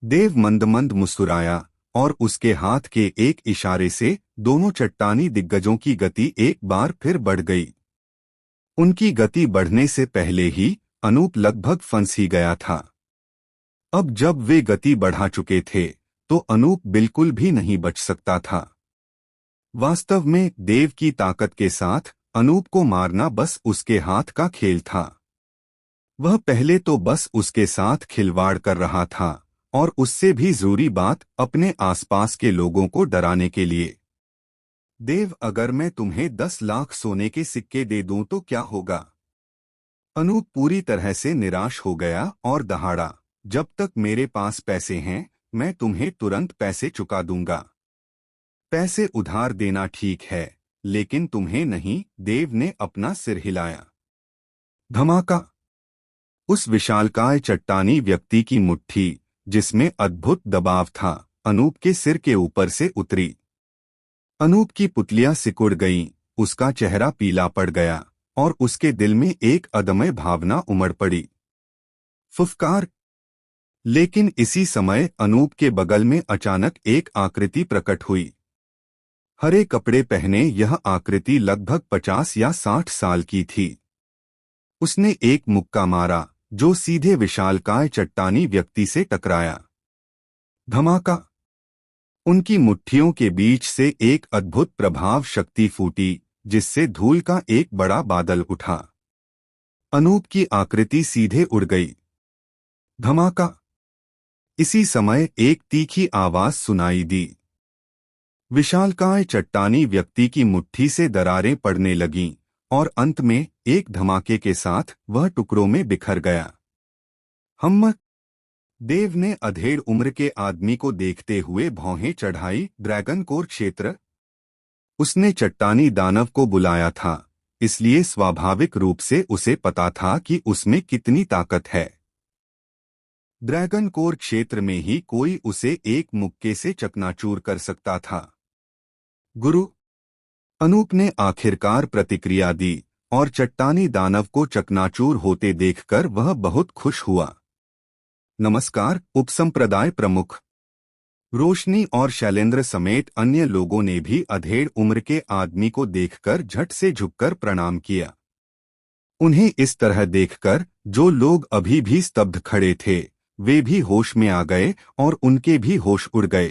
देव मंद मंद मुस्कुराया और उसके हाथ के एक इशारे से दोनों चट्टानी दिग्गजों की गति एक बार फिर बढ़ गई। उनकी गति बढ़ने से पहले ही अनूप लगभग फंस ही गया था। अब जब वे गति बढ़ा चुके थे तो अनूप बिल्कुल भी नहीं बच सकता था। वास्तव में देव की ताकत के साथ अनूप को मारना बस उसके हाथ का खेल था। वह पहले तो बस उसके साथ खिलवाड़ कर रहा था, और उससे भी जरूरी बात अपने आसपास के लोगों को डराने के लिए। देव, अगर मैं तुम्हें 10 लाख सोने के सिक्के दे दूं तो क्या होगा? अनूप पूरी तरह से निराश हो गया और दहाड़ा, जब तक मेरे पास पैसे हैं मैं तुम्हें तुरंत पैसे चुका दूंगा। पैसे उधार देना ठीक है, लेकिन तुम्हें नहीं। देव ने अपना सिर हिलाया। धमाका! उस विशालकाय चट्टानी व्यक्ति की मुट्ठी, जिसमें अद्भुत दबाव था, अनूप के सिर के ऊपर से उतरी। अनूप की पुतलियां सिकुड़ गईं, उसका चेहरा पीला पड़ गया और उसके दिल में एक अदम्य भावना उमड़ पड़ी, फुफकार। लेकिन इसी समय अनूप के बगल में अचानक एक आकृति प्रकट हुई। हरे कपड़े पहने यह आकृति लगभग 50 या 60 साल की थी। उसने एक मुक्का मारा जो सीधे विशालकाय चट्टानी व्यक्ति से टकराया। धमाका! उनकी मुट्ठियों के बीच से एक अद्भुत प्रभाव शक्ति फूटी, जिससे धूल का एक बड़ा बादल उठा। अनूप की आकृति सीधे उड़ गई। धमाका! इसी समय एक तीखी आवाज सुनाई दी। विशालकाय चट्टानी व्यक्ति की मुट्ठी से दरारें पड़ने लगीं और अंत में एक धमाके के साथ वह टुकड़ों में बिखर गया। हम देव ने अधेड़ उम्र के आदमी को देखते हुए भौहें चढ़ाई। ड्रैगन कोर क्षेत्र। उसने चट्टानी दानव को बुलाया था, इसलिए स्वाभाविक रूप से उसे पता था कि उसमें कितनी ताकत है। ड्रैगन कोर क्षेत्र में ही कोई उसे एक मुक्के से चकनाचूर कर सकता था। गुरु! अनूप ने आखिरकार प्रतिक्रिया दी और चट्टानी दानव को चकनाचूर होते देखकर वह बहुत खुश हुआ। नमस्कार उपसंप्रदाय प्रमुख। रोशनी और शैलेंद्र समेत अन्य लोगों ने भी अधेड़ उम्र के आदमी को देखकर झट से झुककर प्रणाम किया। उन्हें इस तरह देखकर जो लोग अभी भी स्तब्ध खड़े थे वे भी होश में आ गए और उनके भी होश उड़ गए।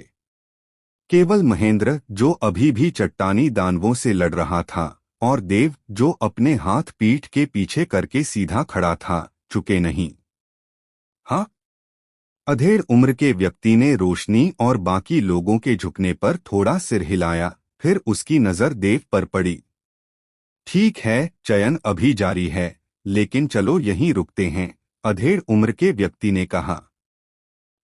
केवल महेंद्र, जो अभी भी चट्टानी दानवों से लड़ रहा था, और देव, जो अपने हाथ पीठ के पीछे करके सीधा खड़ा था, चुके नहीं। हाँ। अधेड़ उम्र के व्यक्ति ने रोशनी और बाकी लोगों के झुकने पर थोड़ा सिर हिलाया, फिर उसकी नजर देव पर पड़ी। ठीक है, चयन अभी जारी है, लेकिन चलो यहीं रुकते हैं, अधेड़ उम्र के व्यक्ति ने कहा।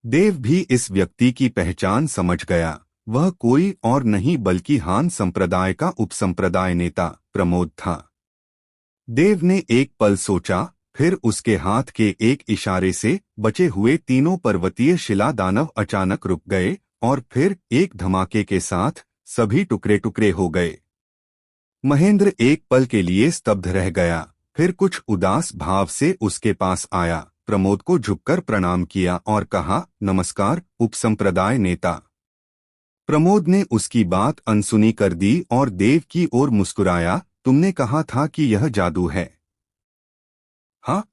देव भी इस व्यक्ति की पहचान समझ गया। वह कोई और नहीं बल्कि हान संप्रदाय का उपसंप्रदाय नेता प्रमोद था। देव ने एक पल सोचा, फिर उसके हाथ के एक इशारे से बचे हुए तीनों पर्वतीय शिला दानव अचानक रुक गए और फिर एक धमाके के साथ सभी टुकड़े टुकड़े हो गए। महेंद्र एक पल के लिए स्तब्ध रह गया, फिर कुछ उदास भाव से उसके पास आया, प्रमोद को झुककर प्रणाम किया और कहा, नमस्कार उपसंप्रदाय नेता। प्रमोद ने उसकी बात अनसुनी कर दी और देव की ओर मुस्कुराया, तुमने कहा था कि यह जादू है। हाँ?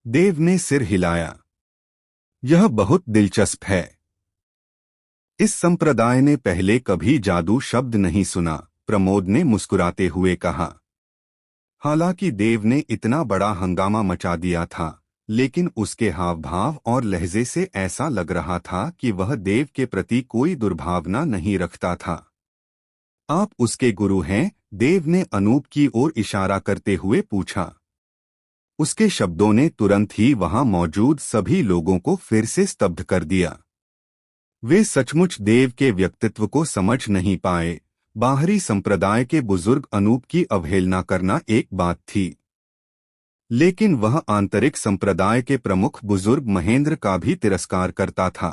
देव ने सिर हिलाया। यह बहुत दिलचस्प है। इस संप्रदाय ने पहले कभी जादू शब्द नहीं सुना, प्रमोद ने मुस्कुराते हुए कहा। हालांकि देव ने इतना बड़ा हंगामा मचा दिया था, लेकिन उसके हाव भाव और लहजे से ऐसा लग रहा था कि वह देव के प्रति कोई दुर्भावना नहीं रखता था। आप उसके गुरु हैं? देव ने अनूप की ओर इशारा करते हुए पूछा। उसके शब्दों ने तुरंत ही वहां मौजूद सभी लोगों को फिर से स्तब्ध कर दिया। वे सचमुच देव के व्यक्तित्व को समझ नहीं पाए। बाहरी संप्रदाय के बुजुर्ग अनूप की अवहेलना करना एक बात थी, लेकिन वह आंतरिक संप्रदाय के प्रमुख बुजुर्ग महेंद्र का भी तिरस्कार करता था।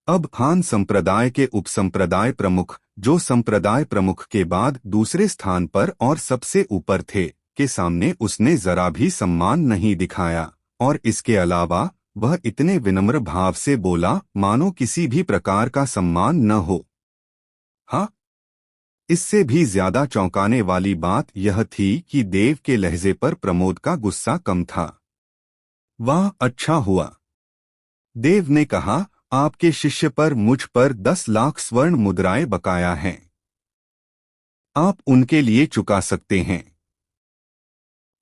अब हान संप्रदाय के उपसंप्रदाय प्रमुख, जो संप्रदाय प्रमुख के बाद दूसरे स्थान पर और सबसे ऊपर थे, के सामने उसने जरा भी सम्मान नहीं दिखाया, और इसके अलावा वह इतने विनम्र भाव से बोला मानो किसी भी प्रकार का सम्मान न हो। हाँ? इससे भी ज्यादा चौंकाने वाली बात यह थी कि देव के लहजे पर प्रमोद का गुस्सा कम था। वाह, अच्छा हुआ, देव ने कहा, आपके शिष्य पर मुझ पर 10 लाख स्वर्ण मुद्राएं बकाया हैं। आप उनके लिए चुका सकते हैं।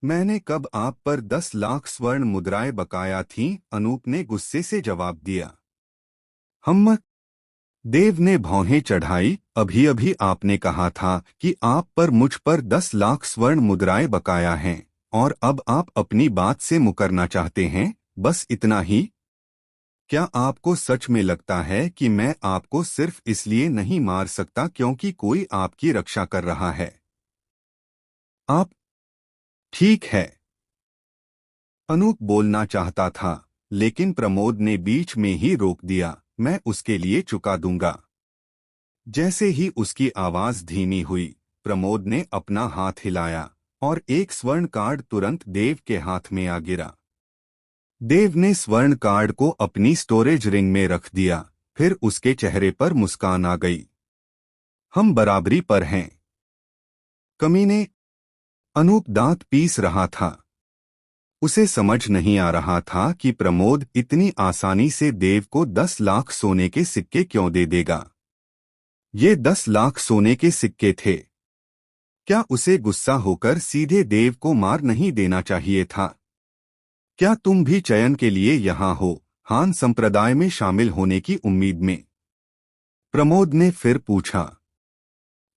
मैंने कब आप पर 10 लाख स्वर्ण मुद्राएं बकाया थीं? अनूप ने गुस्से से जवाब दिया। हम? देव ने भौहें चढ़ाई, अभी अभी आपने कहा था कि आप पर मुझ पर 10 लाख स्वर्ण मुद्राएं बकाया हैं, और अब आप अपनी बात से मुकरना चाहते हैं? बस इतना ही? क्या आपको सच में लगता है कि मैं आपको सिर्फ इसलिए नहीं मार सकता क्योंकि कोई आपकी रक्षा कर रहा है? आप? ठीक है। अनूप बोलना चाहता था, लेकिन प्रमोद ने बीच में ही रोक दिया, मैं उसके लिए चुका दूंगा। जैसे ही उसकी आवाज धीमी हुई, प्रमोद ने अपना हाथ हिलाया और एक स्वर्ण कार्ड तुरंत देव के हाथ में आ गिरा। देव ने स्वर्ण कार्ड को अपनी स्टोरेज रिंग में रख दिया, फिर उसके चेहरे पर मुस्कान आ गई। हम बराबरी पर हैं। कमीने, अनूप दांत पीस रहा था। उसे समझ नहीं आ रहा था कि प्रमोद इतनी आसानी से देव को 10 लाख सोने के सिक्के क्यों दे देगा। ये 10 लाख सोने के सिक्के थे। क्या उसे गुस्सा होकर सीधे देव को मार नहीं देना चाहिए था? क्या तुम भी चयन के लिए यहाँ हो, हान संप्रदाय में शामिल होने की उम्मीद में? प्रमोद ने फिर पूछा।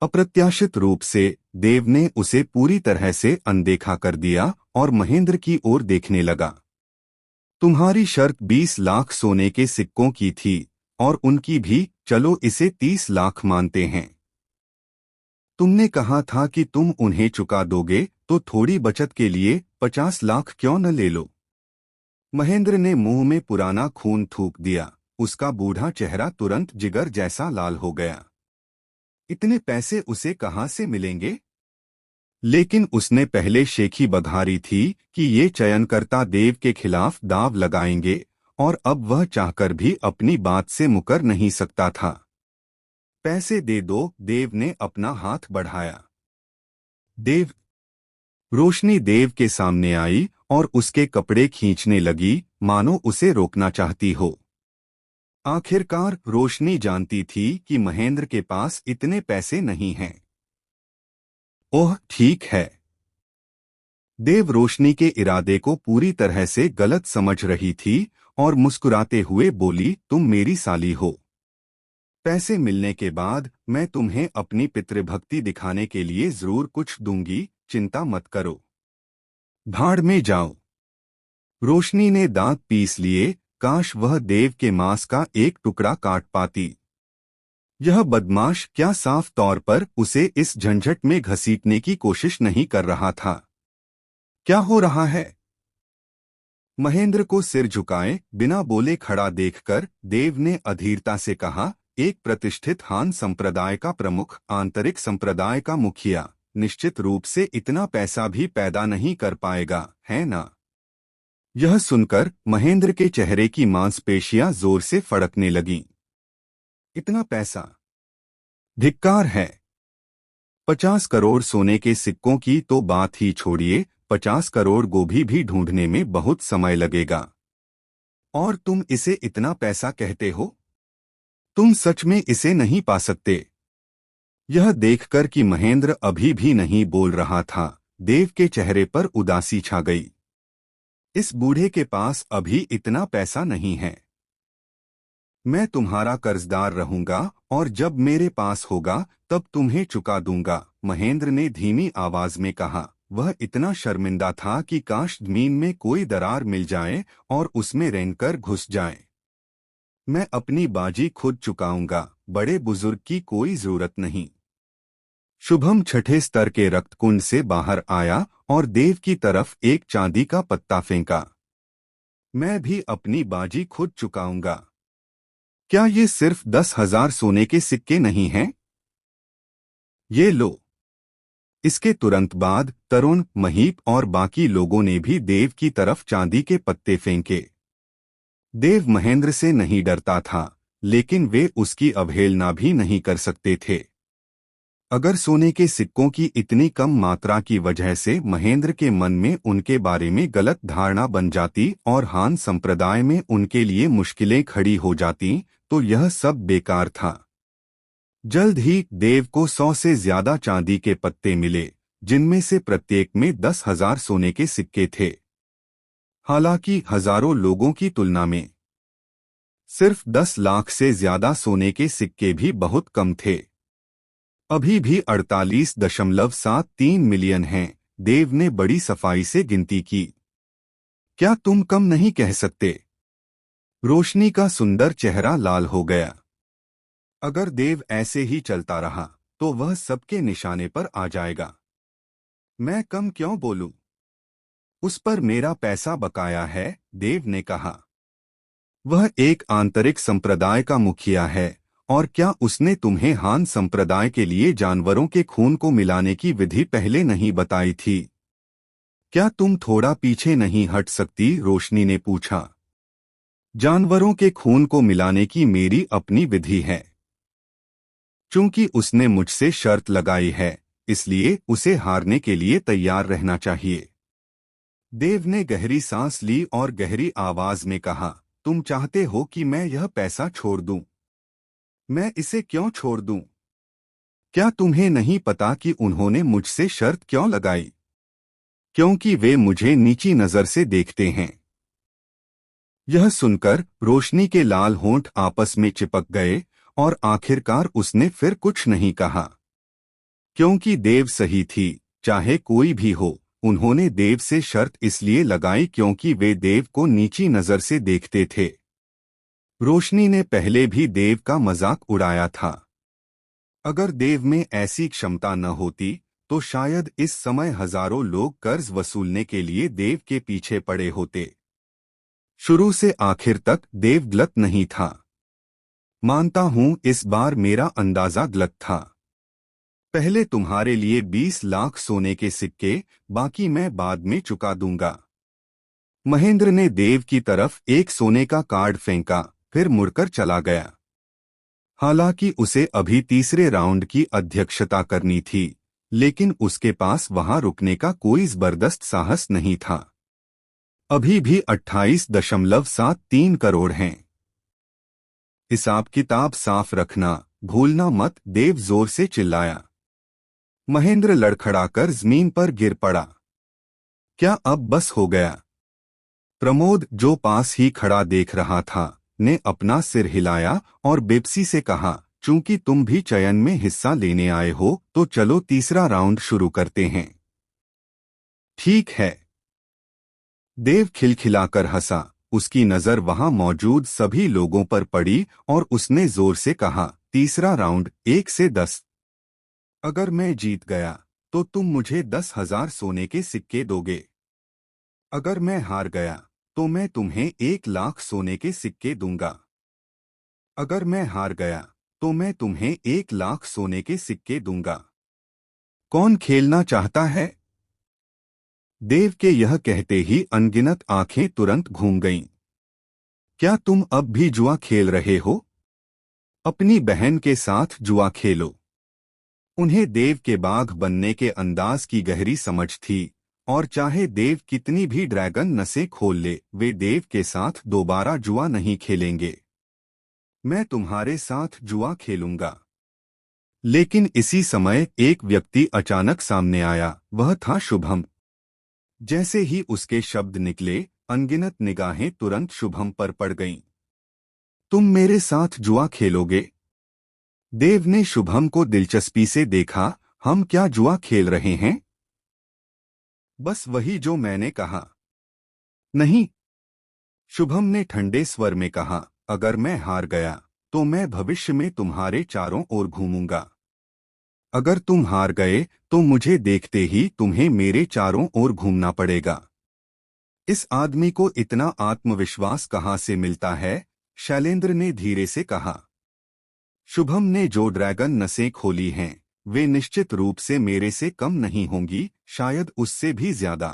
अप्रत्याशित रूप से देव ने उसे पूरी तरह से अनदेखा कर दिया और महेंद्र की ओर देखने लगा। तुम्हारी शर्त 20 लाख सोने के सिक्कों की थी, और उनकी भी, चलो इसे 30 लाख मानते हैं। तुमने कहा था कि तुम उन्हें चुका दोगे, तो थोड़ी बचत के लिए 50 लाख क्यों न ले लो? महेंद्र ने मुंह में पुराना खून थूक दिया। उसका बूढ़ा चेहरा तुरंत जिगर जैसा लाल हो गया। इतने पैसे उसे कहाँ से मिलेंगे? लेकिन उसने पहले शेखी बघारी थी कि ये चयनकर्ता देव के खिलाफ दाव लगाएंगे और अब वह चाहकर भी अपनी बात से मुकर नहीं सकता था। पैसे दे दो, देव ने अपना हाथ बढ़ाया। देव। रोशनी देव के सामने आई और उसके कपड़े खींचने लगी, मानो उसे रोकना चाहती हो। आखिरकार रोशनी जानती थी कि महेंद्र के पास इतने पैसे नहीं हैं। ओह ठीक है। देव रोशनी के इरादे को पूरी तरह से गलत समझ रही थी और मुस्कुराते हुए बोली, तुम मेरी साली हो। पैसे मिलने के बाद मैं तुम्हें अपनी पितृभक्ति दिखाने के लिए जरूर कुछ दूंगी, चिंता मत करो। भाड़ में जाओ। रोशनी ने दांत पीस लिए, काश वह देव के मांस का एक टुकड़ा काट पाती। यह बदमाश क्या साफ तौर पर उसे इस झंझट में घसीटने की कोशिश नहीं कर रहा था। क्या हो रहा है? महेंद्र को सिर झुकाए बिना बोले खड़ा देखकर देव ने अधीरता से कहा, एक प्रतिष्ठित हान संप्रदाय का प्रमुख, आंतरिक संप्रदाय का मुखिया, निश्चित रूप से इतना पैसा भी पैदा नहीं कर पाएगा, है ना? यह सुनकर महेंद्र के चेहरे की मांसपेशियां जोर से फड़कने लगीं। इतना पैसा? धिक्कार है। 50 करोड़ सोने के सिक्कों की तो बात ही छोड़िए, 50 करोड़ गोभी भी ढूंढने में बहुत समय लगेगा। और तुम इसे इतना पैसा कहते हो? तुम सच में इसे नहीं पा सकते। यह देखकर कि महेंद्र अभी भी नहीं बोल रहा था, देव के चेहरे पर उदासी छा गई। इस बूढ़े के पास अभी इतना पैसा नहीं है। मैं तुम्हारा कर्जदार रहूंगा और जब मेरे पास होगा तब तुम्हें चुका दूंगा, महेंद्र ने धीमी आवाज में कहा। वह इतना शर्मिंदा था कि काश जमीन में कोई दरार मिल जाए और उसमें रेंगकर घुस जाए। मैं अपनी बाजी खुद चुकाऊंगा, बड़े बुजुर्ग की कोई जरूरत नहीं। शुभम छठे स्तर के रक्तकुंड से बाहर आया और देव की तरफ एक चांदी का पत्ता फेंका। मैं भी अपनी बाजी खुद चुकाऊंगा। क्या ये सिर्फ 10,000 सोने के सिक्के नहीं हैं? ये लो। इसके तुरंत बाद तरुण, महीप और बाकी लोगों ने भी देव की तरफ चांदी के पत्ते फेंके। देव महेंद्र से नहीं डरता था, लेकिन वे उसकी अवहेलना भी नहीं कर सकते थे। अगर सोने के सिक्कों की इतनी कम मात्रा की वजह से महेंद्र के मन में उनके बारे में गलत धारणा बन जाती और हान संप्रदाय में उनके लिए मुश्किलें खड़ी हो जाती, तो यह सब बेकार था। जल्द ही देव को 100 से ज्यादा चांदी के पत्ते मिले, जिनमें से प्रत्येक में 10,000 सोने के सिक्के थे। हालांकि हजारों लोगों की तुलना में सिर्फ 10 लाख से ज्यादा सोने के सिक्के भी बहुत कम थे। अभी भी 48.73 मिलियन हैं, देव ने बड़ी सफाई से गिनती की। क्या तुम कम नहीं कह सकते? रोशनी का सुंदर चेहरा लाल हो गया। अगर देव ऐसे ही चलता रहा तो वह सबके निशाने पर आ जाएगा। मैं कम क्यों बोलूं? उस पर मेरा पैसा बकाया है, देव ने कहा। वह एक आंतरिक संप्रदाय का मुखिया है, और क्या उसने तुम्हें हान संप्रदाय के लिए जानवरों के खून को मिलाने की विधि पहले नहीं बताई थी? क्या तुम थोड़ा पीछे नहीं हट सकती? रोशनी ने पूछा। जानवरों के खून को मिलाने की मेरी अपनी विधि है। चूंकि उसने मुझसे शर्त लगाई है, इसलिए उसे हारने के लिए तैयार रहना चाहिए। देव ने गहरी सांस ली और गहरी आवाज में कहा, तुम चाहते हो कि मैं यह पैसा छोड़ दूं? मैं इसे क्यों छोड़ दूं? क्या तुम्हें नहीं पता कि उन्होंने मुझसे शर्त क्यों लगाई? क्योंकि वे मुझे नीची नजर से देखते हैं। यह सुनकर रोशनी के लाल होंठ आपस में चिपक गए और आखिरकार उसने फिर कुछ नहीं कहा। क्योंकि देव सही थी, चाहे कोई भी हो, उन्होंने देव से शर्त इसलिए लगाई क्योंकि वे देव को नीची नजर से देखते थे। रोशनी ने पहले भी देव का मजाक उड़ाया था। अगर देव में ऐसी क्षमता न होती तो शायद इस समय हजारों लोग कर्ज वसूलने के लिए देव के पीछे पड़े होते। शुरू से आखिर तक देव गलत नहीं था। मानता हूं इस बार मेरा अंदाजा गलत था। पहले तुम्हारे लिए 20 लाख सोने के सिक्के, बाकी मैं बाद में चुका दूंगा। महेंद्र ने देव की तरफ एक सोने का कार्ड फेंका, फिर मुड़कर चला गया। हालांकि उसे अभी तीसरे राउंड की अध्यक्षता करनी थी, लेकिन उसके पास वहां रुकने का कोई जबरदस्त साहस नहीं था। अभी भी 28.73 करोड़ हैं। हिसाब किताब साफ रखना भूलना मत, देव जोर से चिल्लाया। महेंद्र लड़खड़ाकर जमीन पर गिर पड़ा। क्या अब बस हो गया? प्रमोद, जो पास ही खड़ा देख रहा था, ने अपना सिर हिलाया और बेपसी से कहा, चूंकि तुम भी चयन में हिस्सा लेने आए हो तो चलो तीसरा राउंड शुरू करते हैं। ठीक है। देव खिलखिलाकर हंसा। उसकी नजर वहां मौजूद सभी लोगों पर पड़ी और उसने जोर से कहा, तीसरा राउंड 1 से 10। अगर मैं जीत गया तो तुम मुझे 10,000 सोने के सिक्के दोगे। अगर मैं हार गया तो मैं तुम्हें 1 लाख सोने के सिक्के दूंगा। अगर मैं हार गया तो मैं तुम्हें 1 लाख सोने के सिक्के दूंगा। कौन खेलना चाहता है? देव के यह कहते ही अनगिनत आंखें तुरंत घूम गईं। क्या तुम अब भी जुआ खेल रहे हो? अपनी बहन के साथ जुआ खेलो। उन्हें देव के बाघ बनने के अंदाज की गहरी समझ थी, और चाहे देव कितनी भी ड्रैगन नसें खोल ले, वे देव के साथ दोबारा जुआ नहीं खेलेंगे। मैं तुम्हारे साथ जुआ खेलूंगा। लेकिन इसी समय एक व्यक्ति अचानक सामने आया। वह था शुभम। जैसे ही उसके शब्द निकले, अनगिनत निगाहें तुरंत शुभम पर पड़ गईं। तुम मेरे साथ जुआ खेलोगे? देव ने शुभम को दिलचस्पी से देखा। हम क्या जुआ खेल रहे हैं? बस वही जो मैंने कहा। नहीं, शुभम ने ठंडे स्वर में कहा, अगर मैं हार गया तो मैं भविष्य में तुम्हारे चारों ओर घूमूंगा। अगर तुम हार गए तो मुझे देखते ही तुम्हें मेरे चारों ओर घूमना पड़ेगा। इस आदमी को इतना आत्मविश्वास कहाँ से मिलता है? शैलेंद्र ने धीरे से कहा। शुभम ने जो ड्रैगन नसें खोली हैं, वे निश्चित रूप से मेरे से कम नहीं होंगी, शायद उससे भी ज्यादा।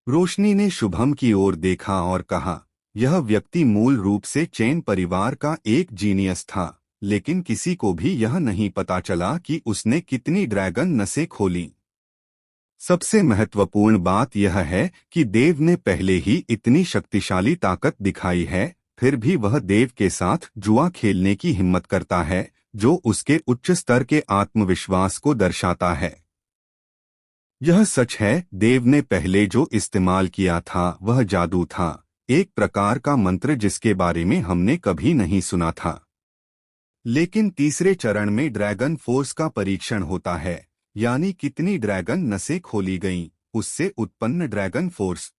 रोशनी ने शुभम की ओर देखा और कहा, यह व्यक्ति मूल रूप से चैन परिवार का एक जीनियस था, लेकिन किसी को भी यह नहीं पता चला कि उसने कितनी ड्रैगन नसें खोलीं। सबसे महत्वपूर्ण बात यह है कि देव ने पहले ही इतनी शक्तिशाली ताकत दिखाई है, फिर भी वह देव के साथ जुआ खेलने की हिम्मत करता है, जो उसके उच्च स्तर के आत्मविश्वास को दर्शाता है। यह सच है, देव ने पहले जो इस्तेमाल किया था वह जादू था, एक प्रकार का मंत्र जिसके बारे में हमने कभी नहीं सुना था। लेकिन तीसरे चरण में ड्रैगन फोर्स का परीक्षण होता है, यानी कितनी ड्रैगन नसें खोली गईं, उससे उत्पन्न ड्रैगन फोर्स।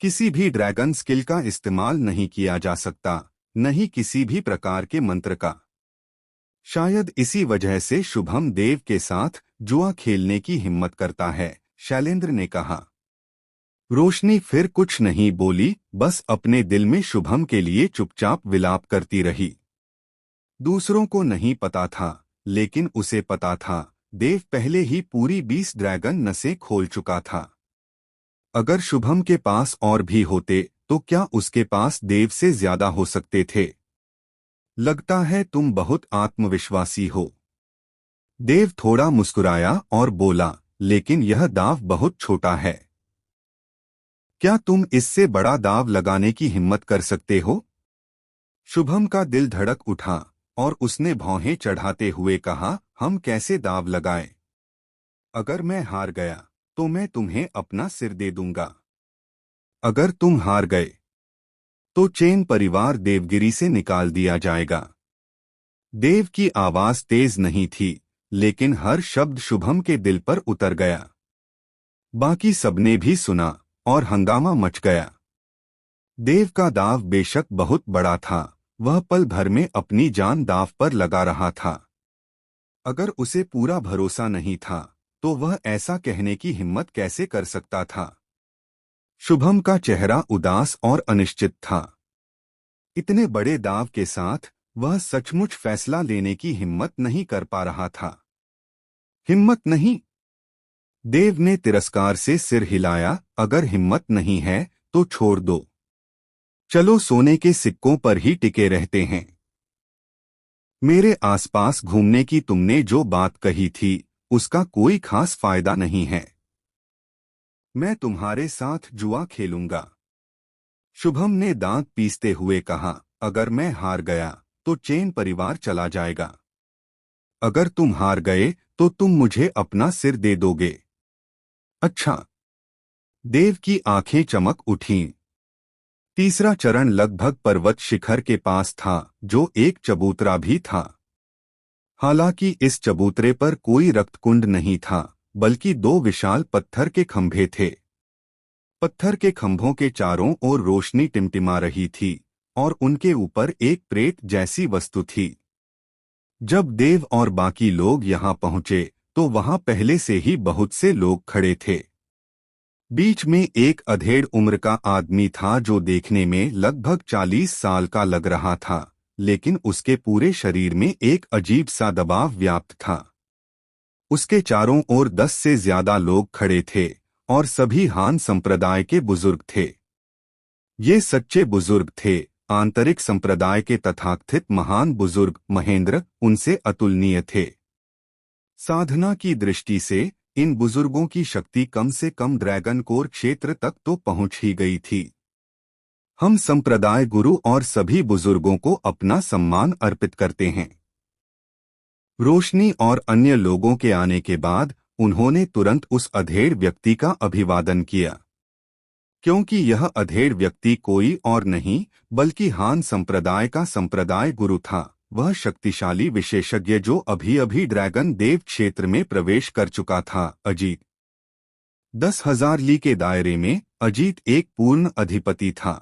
किसी भी ड्रैगन स्किल का इस्तेमाल नहीं किया जा सकता, न ही किसी भी प्रकार के मंत्र का। शायद इसी वजह से शुभम देव के साथ जुआ खेलने की हिम्मत करता है, शैलेंद्र ने कहा। रोशनी फिर कुछ नहीं बोली, बस अपने दिल में शुभम के लिए चुपचाप विलाप करती रही। दूसरों को नहीं पता था, लेकिन उसे पता था, देव पहले ही पूरी 20 ड्रैगन नसें खोल चुका था। अगर शुभम के पास और भी होते तो क्या उसके पास देव से ज्यादा हो सकते थे? लगता है तुम बहुत आत्मविश्वासी हो। देव थोड़ा मुस्कुराया और बोला, लेकिन यह दाव बहुत छोटा है। क्या तुम इससे बड़ा दाव लगाने की हिम्मत कर सकते हो? शुभम का दिल धड़क उठा और उसने भौहें चढ़ाते हुए कहा, हम कैसे दाव लगाएं? अगर मैं हार गया तो मैं तुम्हें अपना सिर दे दूंगा। अगर तुम हार गए तो चैन परिवार देवगिरी से निकाल दिया जाएगा। देव की आवाज तेज नहीं थी, लेकिन हर शब्द शुभम के दिल पर उतर गया। बाकी सबने भी सुना और हंगामा मच गया। देव का दाव बेशक बहुत बड़ा था, वह पल भर में अपनी जान दाव पर लगा रहा था। अगर उसे पूरा भरोसा नहीं था तो वह ऐसा कहने की हिम्मत कैसे कर सकता था? शुभम का चेहरा उदास और अनिश्चित था। इतने बड़े दाव के साथ वह सचमुच फैसला लेने की हिम्मत नहीं कर पा रहा था। हिम्मत नहीं? देव ने तिरस्कार से सिर हिलाया। अगर हिम्मत नहीं है तो छोड़ दो। चलो सोने के सिक्कों पर ही टिके रहते हैं। मेरे आसपास घूमने की तुमने जो बात कही थी उसका कोई खास फायदा नहीं है। मैं तुम्हारे साथ जुआ खेलूंगा। शुभम ने दांत पीसते हुए कहा, अगर मैं हार गया तो चैन परिवार चला जाएगा। अगर तुम हार गए तो तुम मुझे अपना सिर दे दोगे। अच्छा। देव की आंखें चमक उठीं। तीसरा चरण लगभग पर्वत शिखर के पास था, जो एक चबूतरा भी था। हालांकि इस चबूतरे पर कोई रक्तकुंड नहीं था, बल्कि दो विशाल पत्थर के खंभे थे। पत्थर के खंभों के चारों ओर रोशनी टिमटिमा रही थी और उनके ऊपर एक प्रेत जैसी वस्तु थी। जब देव और बाकी लोग यहां पहुंचे तो वहां पहले से ही बहुत से लोग खड़े थे। बीच में एक अधेड़ उम्र का आदमी था जो देखने में लगभग 40 साल का लग रहा था, लेकिन उसके पूरे शरीर में एक अजीब सा दबाव व्याप्त था। उसके चारों ओर 10 से ज्यादा लोग खड़े थे और सभी हान संप्रदाय के बुजुर्ग थे। ये सच्चे बुजुर्ग थे, आंतरिक संप्रदाय के तथाकथित महान बुजुर्ग। महेंद्र उनसे अतुलनीय थे। साधना की दृष्टि से इन बुजुर्गों की शक्ति कम से कम ड्रैगन कोर क्षेत्र तक तो पहुंच ही गई थी। हम संप्रदाय गुरु और सभी बुजुर्गों को अपना सम्मान अर्पित करते हैं। रोशनी और अन्य लोगों के आने के बाद उन्होंने तुरंत उस अधेड़ व्यक्ति का अभिवादन किया, क्योंकि यह अधेड़ व्यक्ति कोई और नहीं बल्कि हान संप्रदाय का संप्रदाय गुरु था। वह शक्तिशाली विशेषज्ञ जो अभी अभी ड्रैगन देव क्षेत्र में प्रवेश कर चुका था। अजीत 10,000 ली के दायरे में अजीत एक पूर्ण अधिपति था।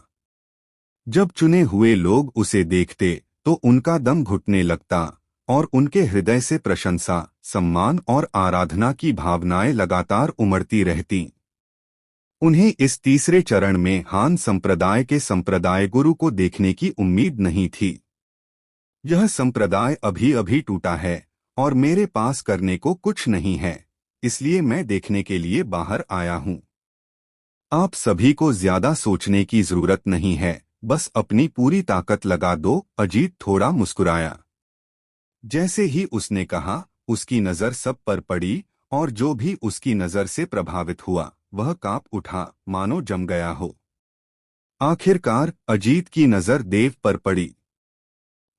जब चुने हुए लोग उसे देखते तो उनका दम घुटने लगता और उनके हृदय से प्रशंसा, सम्मान और आराधना की भावनाएं लगातार उमड़ती रहती। उन्हें इस तीसरे चरण में हान संप्रदाय के संप्रदाय गुरु को देखने की उम्मीद नहीं थी। यह संप्रदाय अभी अभी टूटा है और मेरे पास करने को कुछ नहीं है, इसलिए मैं देखने के लिए बाहर आया हूं। आप सभी को ज्यादा सोचने की जरूरत नहीं है, बस अपनी पूरी ताकत लगा दो। अजीत थोड़ा मुस्कुराया। जैसे ही उसने कहा, उसकी नजर सब पर पड़ी और जो भी उसकी नजर से प्रभावित हुआ वह कांप उठा, मानो जम गया हो। आखिरकार अजीत की नजर देव पर पड़ी।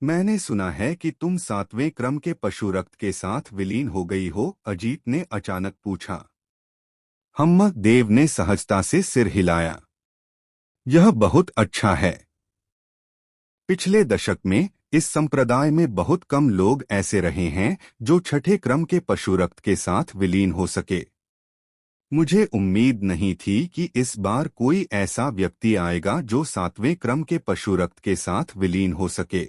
मैंने सुना है कि तुम 7वें क्रम के पशु रक्त के साथ विलीन हो गई हो, अजीत ने अचानक पूछा। देव ने सहजता से सिर हिलाया। यह बहुत अच्छा है। पिछले दशक में इस संप्रदाय में बहुत कम लोग ऐसे रहे हैं जो छठे क्रम के पशु रक्त के साथ विलीन हो सके। मुझे उम्मीद नहीं थी कि इस बार कोई ऐसा व्यक्ति आएगा जो 7वें क्रम के पशु रक्त के साथ विलीन हो सके।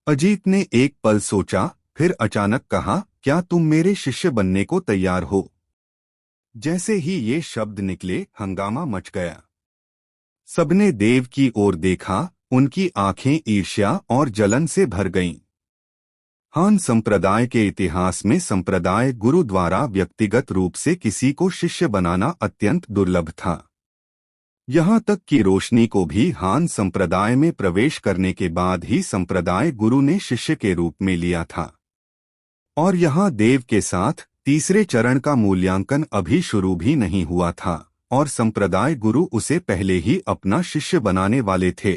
अजीत ने एक पल सोचा, फिर अचानक कहा, क्या तुम मेरे शिष्य बनने को तैयार हो? जैसे ही ये शब्द निकले, हंगामा मच गया। सबने देव की ओर देखा, उनकी आंखें ईर्ष्या और जलन से भर गईं। हान संप्रदाय के इतिहास में संप्रदाय गुरु द्वारा व्यक्तिगत रूप से किसी को शिष्य बनाना अत्यंत दुर्लभ था। यहाँ तक कि रोशनी को भी हान संप्रदाय में प्रवेश करने के बाद ही संप्रदाय गुरु ने शिष्य के रूप में लिया था। और यहाँ देव के साथ तीसरे चरण का मूल्यांकन अभी शुरू भी नहीं हुआ था और संप्रदाय गुरु उसे पहले ही अपना शिष्य बनाने वाले थे।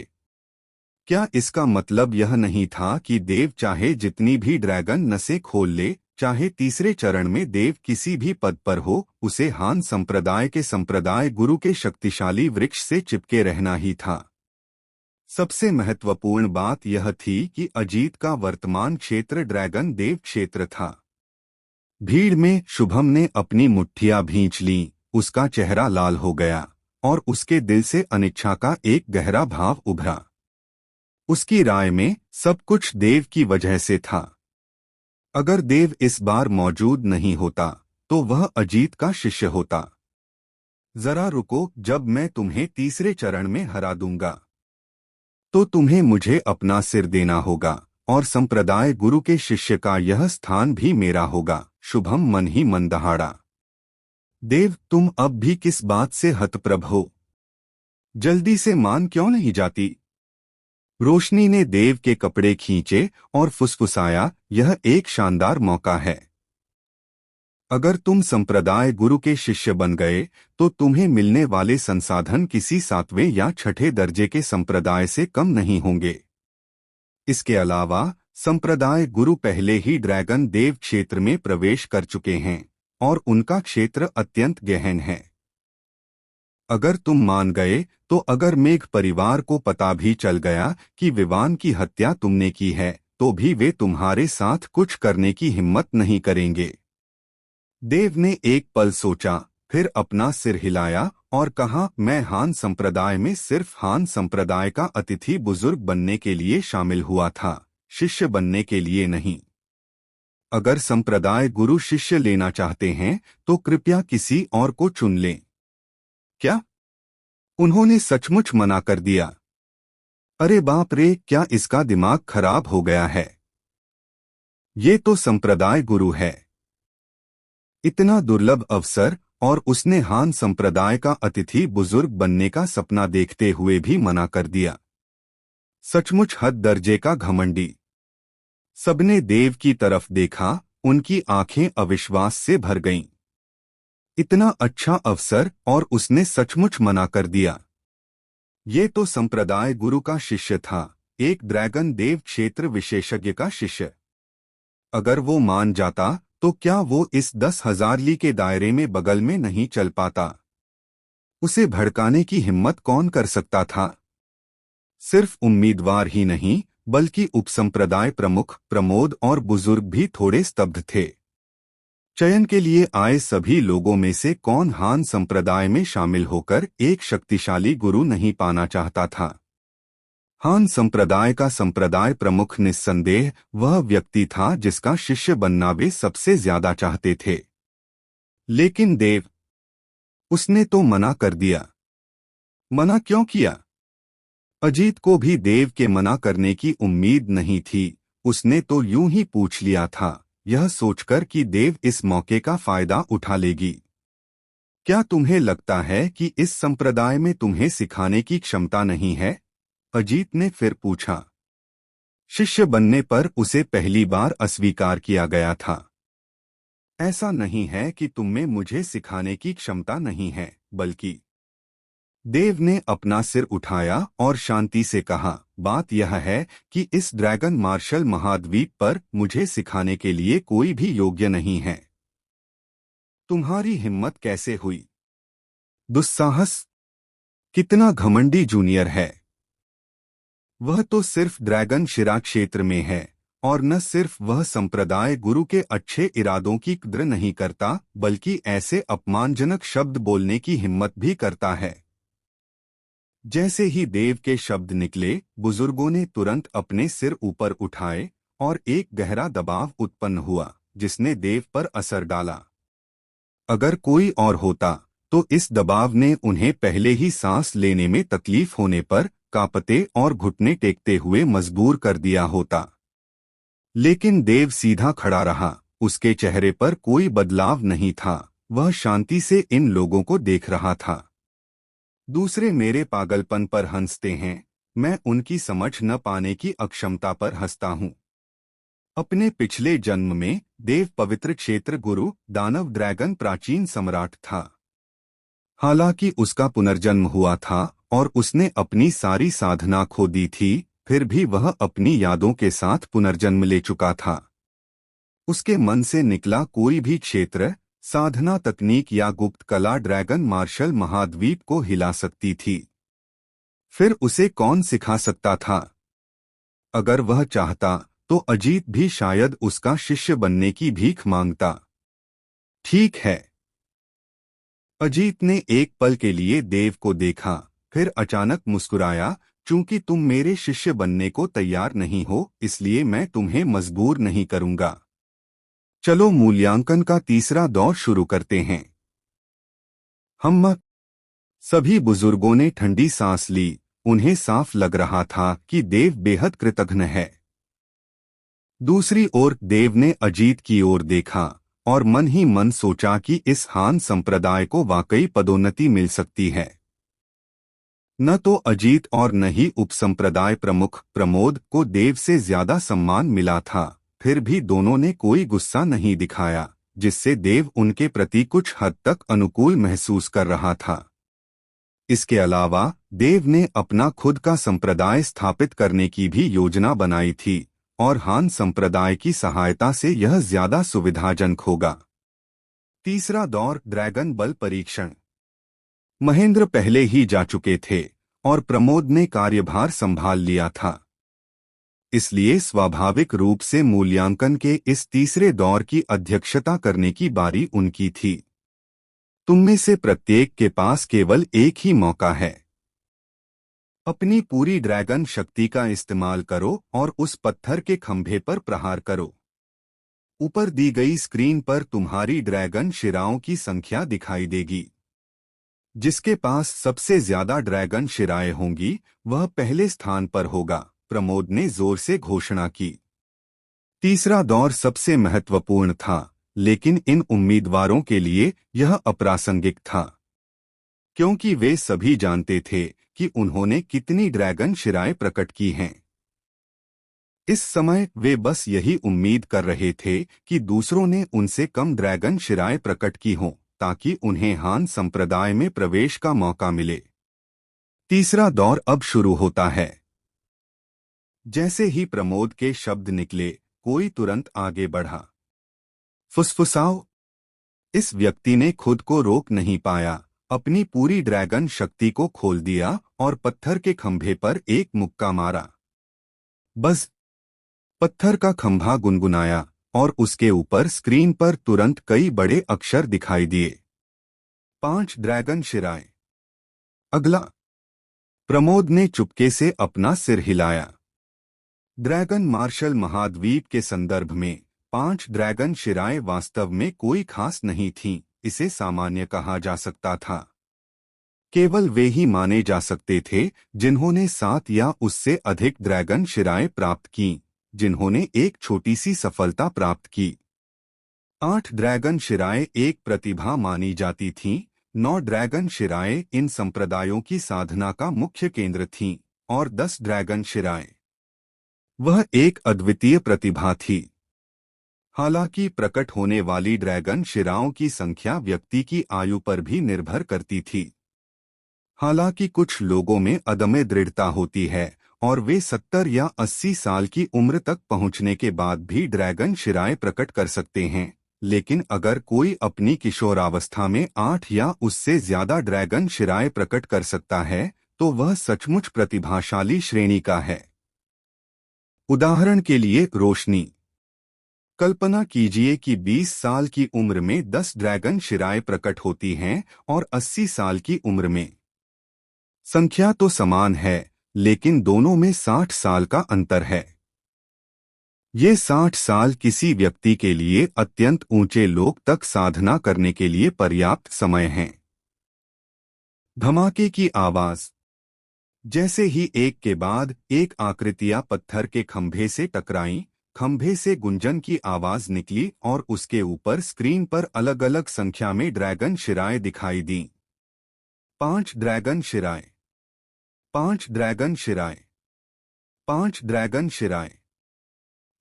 क्या इसका मतलब यह नहीं था कि देव चाहे जितनी भी ड्रैगन नसें खोल ले, चाहे तीसरे चरण में देव किसी भी पद पर हो, उसे हान संप्रदाय के संप्रदाय गुरु के शक्तिशाली वृक्ष से चिपके रहना ही था? सबसे महत्वपूर्ण बात यह थी कि अजीत का वर्तमान क्षेत्र ड्रैगन देव क्षेत्र था। भीड़ में शुभम ने अपनी मुट्ठियां भींच लीं, उसका चेहरा लाल हो गया और उसके दिल से अनिच्छा का एक गहरा भाव उभरा। उसकी राय में सब कुछ देव की वजह से था। अगर देव इस बार मौजूद नहीं होता तो वह अजीत का शिष्य होता। जरा रुको, जब मैं तुम्हें तीसरे चरण में हरा दूंगा तो तुम्हें मुझे अपना सिर देना होगा और संप्रदाय गुरु के शिष्य का यह स्थान भी मेरा होगा। शुभम मन ही मन दहाड़ा। देव, तुम अब भी किस बात से हतप्रभ हो? जल्दी से मान क्यों नहीं जाती? रोशनी ने देव के कपड़े खींचे और फुसफुसाया, यह एक शानदार मौका है। अगर तुम संप्रदाय गुरु के शिष्य बन गए तो तुम्हें मिलने वाले संसाधन किसी 7वें या 6ठे दर्जे के संप्रदाय से कम नहीं होंगे। इसके अलावा संप्रदाय गुरु पहले ही ड्रैगन देव क्षेत्र में प्रवेश कर चुके हैं और उनका क्षेत्र अत्यंत गहन है। अगर तुम मान गए तो अगर मेघ परिवार को पता भी चल गया कि विवान की हत्या तुमने की है तो भी वे तुम्हारे साथ कुछ करने की हिम्मत नहीं करेंगे। देव ने एक पल सोचा, फिर अपना सिर हिलाया और कहा, मैं हान संप्रदाय में सिर्फ हान संप्रदाय का अतिथि बुजुर्ग बनने के लिए शामिल हुआ था, शिष्य बनने के लिए नहीं। अगर संप्रदाय गुरु शिष्य लेना चाहते हैं तो कृपया किसी और को चुन लें। क्या? उन्होंने सचमुच मना कर दिया? अरे बाप रे, क्या इसका दिमाग खराब हो गया है? ये तो संप्रदाय गुरु है। इतना दुर्लभ अवसर, और उसने हान संप्रदाय का अतिथि बुजुर्ग बनने का सपना देखते हुए भी मना कर दिया। सचमुच हद दर्जे का घमंडी। सबने देव की तरफ देखा, उनकी आंखें अविश्वास से भर गईं। इतना अच्छा अवसर और उसने सचमुच मना कर दिया। ये तो संप्रदाय गुरु का शिष्य था, एक ड्रैगन देव क्षेत्र विशेषज्ञ का शिष्य। अगर वो मान जाता तो क्या वो इस 10,000 ली के दायरे में बगल में नहीं चल पाता? उसे भड़काने की हिम्मत कौन कर सकता था? सिर्फ उम्मीदवार ही नहीं बल्कि उपसंप्रदाय प्रमुख प्रमोद और बुजुर्ग भी थोड़े स्तब्ध थे। चयन के लिए आए सभी लोगों में से कौन हान संप्रदाय में शामिल होकर एक शक्तिशाली गुरु नहीं पाना चाहता था? हान संप्रदाय का संप्रदाय प्रमुख निस्संदेह वह व्यक्ति था जिसका शिष्य बनना वे सबसे ज्यादा चाहते थे। लेकिन देव, उसने तो मना कर दिया। मना क्यों किया? अजीत को भी देव के मना करने की उम्मीद नहीं थी। उसने तो यूं ही पूछ लिया था, यह सोचकर कि देव इस मौके का फायदा उठा लेगी। क्या तुम्हें लगता है कि इस संप्रदाय में तुम्हें सिखाने की क्षमता नहीं है? अजीत ने फिर पूछा। शिष्य बनने पर उसे पहली बार अस्वीकार किया गया था। ऐसा नहीं है कि तुममें मुझे सिखाने की क्षमता नहीं है, बल्कि। देव ने अपना सिर उठाया और शांति से कहा, बात यह है कि इस ड्रैगन मार्शल महाद्वीप पर मुझे सिखाने के लिए कोई भी योग्य नहीं है। तुम्हारी हिम्मत कैसे हुई? दुस्साहस! कितना घमंडी जूनियर है। वह तो सिर्फ ड्रैगन शिरा क्षेत्र में है, और न सिर्फ वह संप्रदाय गुरु के अच्छे इरादों की कद्र नहीं करता बल्कि ऐसे अपमानजनक शब्द बोलने की हिम्मत भी करता है। जैसे ही देव के शब्द निकले, बुजुर्गों ने तुरंत अपने सिर ऊपर उठाए और एक गहरा दबाव उत्पन्न हुआ जिसने देव पर असर डाला। अगर कोई और होता तो इस दबाव ने उन्हें पहले ही सांस लेने में तकलीफ होने पर कांपते और घुटने टेकते हुए मजबूर कर दिया होता। लेकिन देव सीधा खड़ा रहा, उसके चेहरे पर कोई बदलाव नहीं था, वह शांति से इन लोगों को देख रहा था। दूसरे मेरे पागलपन पर हंसते हैं, मैं उनकी समझ न पाने की अक्षमता पर हंसता हूँ। अपने पिछले जन्म में देव पवित्र क्षेत्र गुरु दानव ड्रैगन प्राचीन सम्राट था। हालांकि उसका पुनर्जन्म हुआ था और उसने अपनी सारी साधना खो दी थी, फिर भी वह अपनी यादों के साथ पुनर्जन्म ले चुका था। उसके मन से निकला कोई भी क्षेत्र, साधना तकनीक या गुप्त कला ड्रैगन मार्शल महाद्वीप को हिला सकती थी। फिर उसे कौन सिखा सकता था? अगर वह चाहता तो अजीत भी शायद उसका शिष्य बनने की भीख मांगता। ठीक है। अजीत ने एक पल के लिए देव को देखा, फिर अचानक मुस्कुराया, चूंकि तुम मेरे शिष्य बनने को तैयार नहीं हो इसलिए मैं तुम्हें मजबूर नहीं करूंगा। चलो मूल्यांकन का तीसरा दौर शुरू करते हैं। हम सभी बुजुर्गों ने ठंडी सांस ली, उन्हें साफ लग रहा था कि देव बेहद कृतघ्न है। दूसरी ओर देव ने अजीत की ओर देखा और मन ही मन सोचा कि इस हान संप्रदाय को वाकई पदोन्नति मिल सकती है। न तो अजीत और न ही उपसंप्रदाय प्रमुख प्रमोद को देव से ज्यादा सम्मान मिला था। फिर भी दोनों ने कोई गुस्सा नहीं दिखाया, जिससे देव उनके प्रति कुछ हद तक अनुकूल महसूस कर रहा था। इसके अलावा देव ने अपना खुद का संप्रदाय स्थापित करने की भी योजना बनाई थी और हान संप्रदाय की सहायता से यह ज्यादा सुविधाजनक होगा। तीसरा दौर ड्रैगन बल परीक्षण। महेंद्र पहले ही जा चुके थे और प्रमोद ने कार्यभार संभाल लिया था, इसलिए स्वाभाविक रूप से मूल्यांकन के इस तीसरे दौर की अध्यक्षता करने की बारी उनकी थी। तुम में से प्रत्येक के पास केवल एक ही मौका है। अपनी पूरी ड्रैगन शक्ति का इस्तेमाल करो और उस पत्थर के खंभे पर प्रहार करो। ऊपर दी गई स्क्रीन पर तुम्हारी ड्रैगन शिराओं की संख्या दिखाई देगी। जिसके पास सबसे ज्यादा ड्रैगन शिराएं होंगी वह पहले स्थान पर होगा, प्रमोद ने जोर से घोषणा की। तीसरा दौर सबसे महत्वपूर्ण था, लेकिन इन उम्मीदवारों के लिए यह अप्रासंगिक था, क्योंकि वे सभी जानते थे कि उन्होंने कितनी ड्रैगन शिराएं प्रकट की हैं। इस समय वे बस यही उम्मीद कर रहे थे कि दूसरों ने उनसे कम ड्रैगन शिराएं प्रकट की हों, ताकि उन्हें हान संप्रदाय में प्रवेश का मौका मिले। तीसरा दौर अब शुरू होता है। जैसे ही प्रमोद के शब्द निकले, कोई तुरंत आगे बढ़ा। फुसफुसाओ। इस व्यक्ति ने खुद को रोक नहीं पाया, अपनी पूरी ड्रैगन शक्ति को खोल दिया और पत्थर के खंभे पर एक मुक्का मारा। बस पत्थर का खंभा गुनगुनाया और उसके ऊपर स्क्रीन पर तुरंत कई बड़े अक्षर दिखाई दिए। 5 ड्रैगन शिराएं। अगला। प्रमोद ने चुपके से अपना सिर हिलाया। ड्रैगन मार्शल महाद्वीप के संदर्भ में 5 ड्रैगन शिराएं वास्तव में कोई खास नहीं थीं, इसे सामान्य कहा जा सकता था। केवल वे ही माने जा सकते थे जिन्होंने 7 या उससे अधिक ड्रैगन शिराएं प्राप्त की, जिन्होंने एक छोटी सी सफलता प्राप्त की। 8 ड्रैगन शिराएं एक प्रतिभा मानी जाती थीं, 9 ड्रैगन शिराएं इन संप्रदायों की साधना का मुख्य केंद्र थीं और 10 ड्रैगन शिराएं वह एक अद्वितीय प्रतिभा थी। हालांकि प्रकट होने वाली ड्रैगन शिराओं की संख्या व्यक्ति की आयु पर भी निर्भर करती थी। हालांकि कुछ लोगों में अदम्य दृढ़ता होती है और वे 70 या 80 साल की उम्र तक पहुंचने के बाद भी ड्रैगन शिराएं प्रकट कर सकते हैं, लेकिन अगर कोई अपनी किशोरावस्था में 8 या उससे ज्यादा ड्रैगन शिराएं प्रकट कर सकता है तो वह सचमुच प्रतिभाशाली श्रेणी का है। उदाहरण के लिए रोशनी। कल्पना कीजिए कि 20 साल की उम्र में 10 ड्रैगन शिराएं प्रकट होती हैं और 80 साल की उम्र में। संख्या तो समान है, लेकिन दोनों में 60 साल का अंतर है। ये 60 साल किसी व्यक्ति के लिए अत्यंत ऊंचे लोक तक साधना करने के लिए पर्याप्त समय हैं। धमाके की आवाज। जैसे ही एक के बाद एक आकृतियां पत्थर के खंभे से टकराईं, खंभे से गुंजन की आवाज निकली और उसके ऊपर स्क्रीन पर अलग अलग संख्या में ड्रैगन शिराएं दिखाई दीं। 5 ड्रैगन शिराएं। 5 ड्रैगन शिराएं। 5 ड्रैगन शिराएं।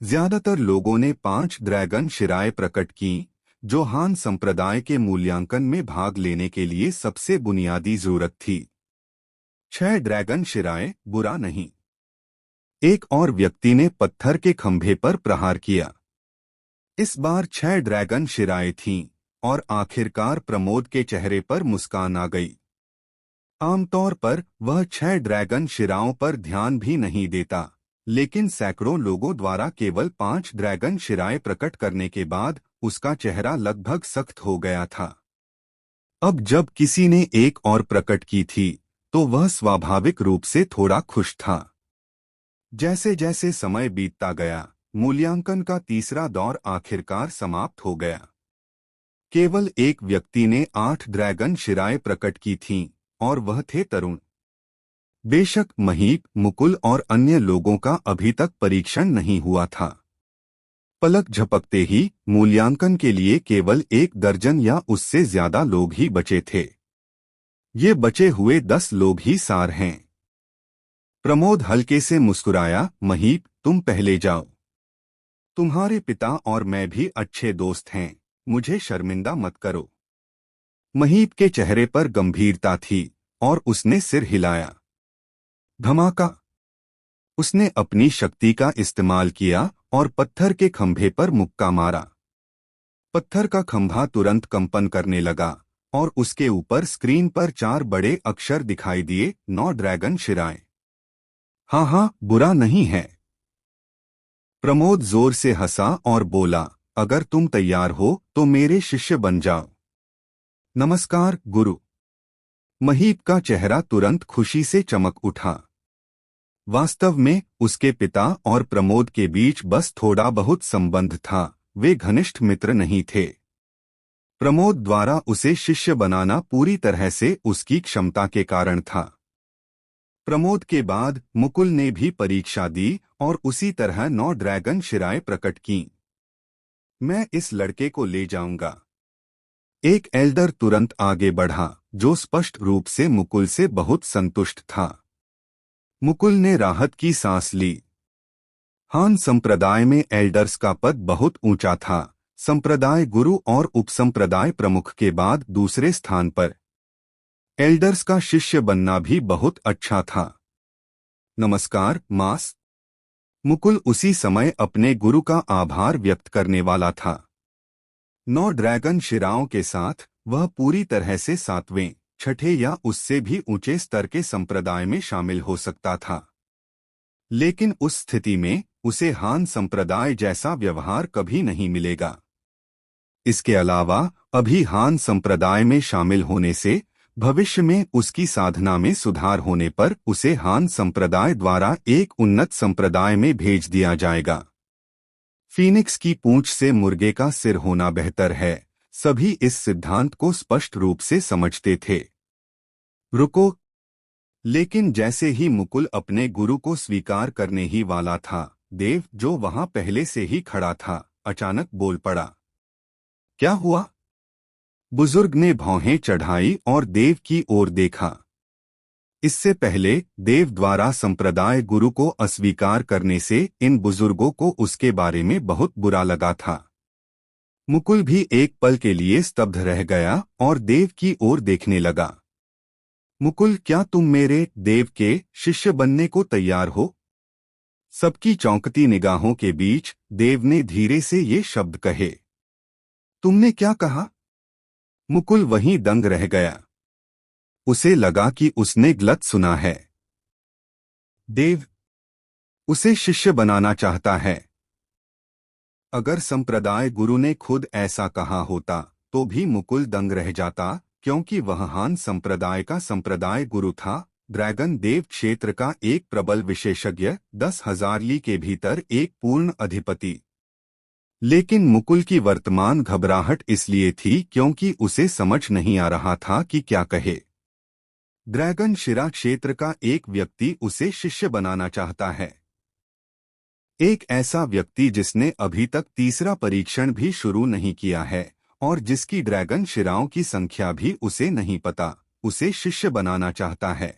ज्यादातर लोगों ने 5 ड्रैगन शिराएं प्रकट कीं, जो हान संप्रदाय के मूल्यांकन में भाग लेने के लिए सबसे बुनियादी जरूरत थी। 6 ड्रैगन शिराएं बुरा नहीं। एक और व्यक्ति ने पत्थर के खंभे पर प्रहार किया। इस बार 6 ड्रैगन शिराएं थीं और आखिरकार प्रमोद के चेहरे पर मुस्कान आ गई। आमतौर पर वह 6 ड्रैगन शिराओं पर ध्यान भी नहीं देता, लेकिन सैकड़ों लोगों द्वारा केवल 5 ड्रैगन शिराएं प्रकट करने के बाद उसका चेहरा लगभग सख्त हो गया था। अब जब किसी ने एक और प्रकट की थी तो वह स्वाभाविक रूप से थोड़ा खुश था। जैसे जैसे समय बीतता गया, मूल्यांकन का तीसरा दौर आखिरकार समाप्त हो गया। केवल एक व्यक्ति ने 8 ड्रैगन शिराएं प्रकट की थीं और वह थे तरुण। बेशक महीप, मुकुल और अन्य लोगों का अभी तक परीक्षण नहीं हुआ था। पलक झपकते ही मूल्यांकन के लिए केवल 1 दर्जन या उससे ज्यादा लोग ही बचे थे। ये बचे हुए 10 लोग ही सार हैं। प्रमोद हल्के से मुस्कुराया, महीप तुम पहले जाओ। तुम्हारे पिता और मैं भी अच्छे दोस्त हैं, मुझे शर्मिंदा मत करो। महीप के चेहरे पर गंभीरता थी और उसने सिर हिलाया। धमाका। उसने अपनी शक्ति का इस्तेमाल किया और पत्थर के खंभे पर मुक्का मारा। पत्थर का खंभा तुरंत कंपन करने लगा और उसके ऊपर स्क्रीन पर 4 बड़े अक्षर दिखाई दिए, 9 ड्रैगन शिराएं। हाँ हाँ, बुरा नहीं है। प्रमोद जोर से हंसा और बोला, अगर तुम तैयार हो तो मेरे शिष्य बन जाओ। नमस्कार गुरु। महीप का चेहरा तुरंत खुशी से चमक उठा। वास्तव में उसके पिता और प्रमोद के बीच बस थोड़ा बहुत संबंध था, वे घनिष्ठ मित्र नहीं थे। प्रमोद द्वारा उसे शिष्य बनाना पूरी तरह से उसकी क्षमता के कारण था। प्रमोद के बाद मुकुल ने भी परीक्षा दी और उसी तरह 9 ड्रैगन शिराएं प्रकट की। मैं इस लड़के को ले जाऊंगा। एक एल्डर तुरंत आगे बढ़ा, जो स्पष्ट रूप से मुकुल से बहुत संतुष्ट था। मुकुल ने राहत की सांस ली। हान संप्रदाय में एल्डर्स का पद बहुत ऊंचा था, संप्रदाय गुरु और उपसंप्रदाय प्रमुख के बाद दूसरे स्थान पर। एल्डर्स का शिष्य बनना भी बहुत अच्छा था। नमस्कार मास। मुकुल उसी समय अपने गुरु का आभार व्यक्त करने वाला था। 9 ड्रैगन शिराओं के साथ वह पूरी तरह से 7वें, 6ठे या उससे भी ऊंचे स्तर के संप्रदाय में शामिल हो सकता था। लेकिन उस स्थिति में उसे हान संप्रदाय जैसा व्यवहार कभी नहीं मिलेगा। इसके अलावा अभी हान संप्रदाय में शामिल होने से भविष्य में उसकी साधना में सुधार होने पर उसे हान संप्रदाय द्वारा एक उन्नत संप्रदाय में भेज दिया जाएगा। फीनिक्स की पूंछ से मुर्गे का सिर होना बेहतर है, सभी इस सिद्धांत को स्पष्ट रूप से समझते थे। रुको। लेकिन जैसे ही मुकुल अपने गुरु को स्वीकार करने ही वाला था, देव जो वहां पहले से ही खड़ा था, अचानक बोल पड़ा। क्या हुआ? बुजुर्ग ने भौहें चढ़ाई और देव की ओर देखा। इससे पहले देव द्वारा संप्रदाय गुरु को अस्वीकार करने से इन बुजुर्गों को उसके बारे में बहुत बुरा लगा था। मुकुल भी एक पल के लिए स्तब्ध रह गया और देव की ओर देखने लगा। मुकुल, क्या तुम मेरे देव के शिष्य बनने को तैयार हो? सबकी चौंकती निगाहों के बीच देव ने धीरे से ये शब्द कहे। तुमने क्या कहा? मुकुल वहीं दंग रह गया। उसे लगा कि उसने गलत सुना है। देव उसे शिष्य बनाना चाहता है। अगर संप्रदाय गुरु ने खुद ऐसा कहा होता तो भी मुकुल दंग रह जाता, क्योंकि वह हान संप्रदाय का संप्रदाय गुरु था, ड्रैगन देव क्षेत्र का एक प्रबल विशेषज्ञ, 10,000 ली के भीतर एक पूर्ण अधिपति। लेकिन मुकुल की वर्तमान घबराहट इसलिए थी क्योंकि उसे समझ नहीं आ रहा था कि क्या कहे। ड्रैगन शिरा क्षेत्र का एक व्यक्ति उसे शिष्य बनाना चाहता है। एक ऐसा व्यक्ति जिसने अभी तक तीसरा परीक्षण भी शुरू नहीं किया है और जिसकी ड्रैगन शिराओं की संख्या भी उसे नहीं पता, उसे शिष्य बनाना चाहता है।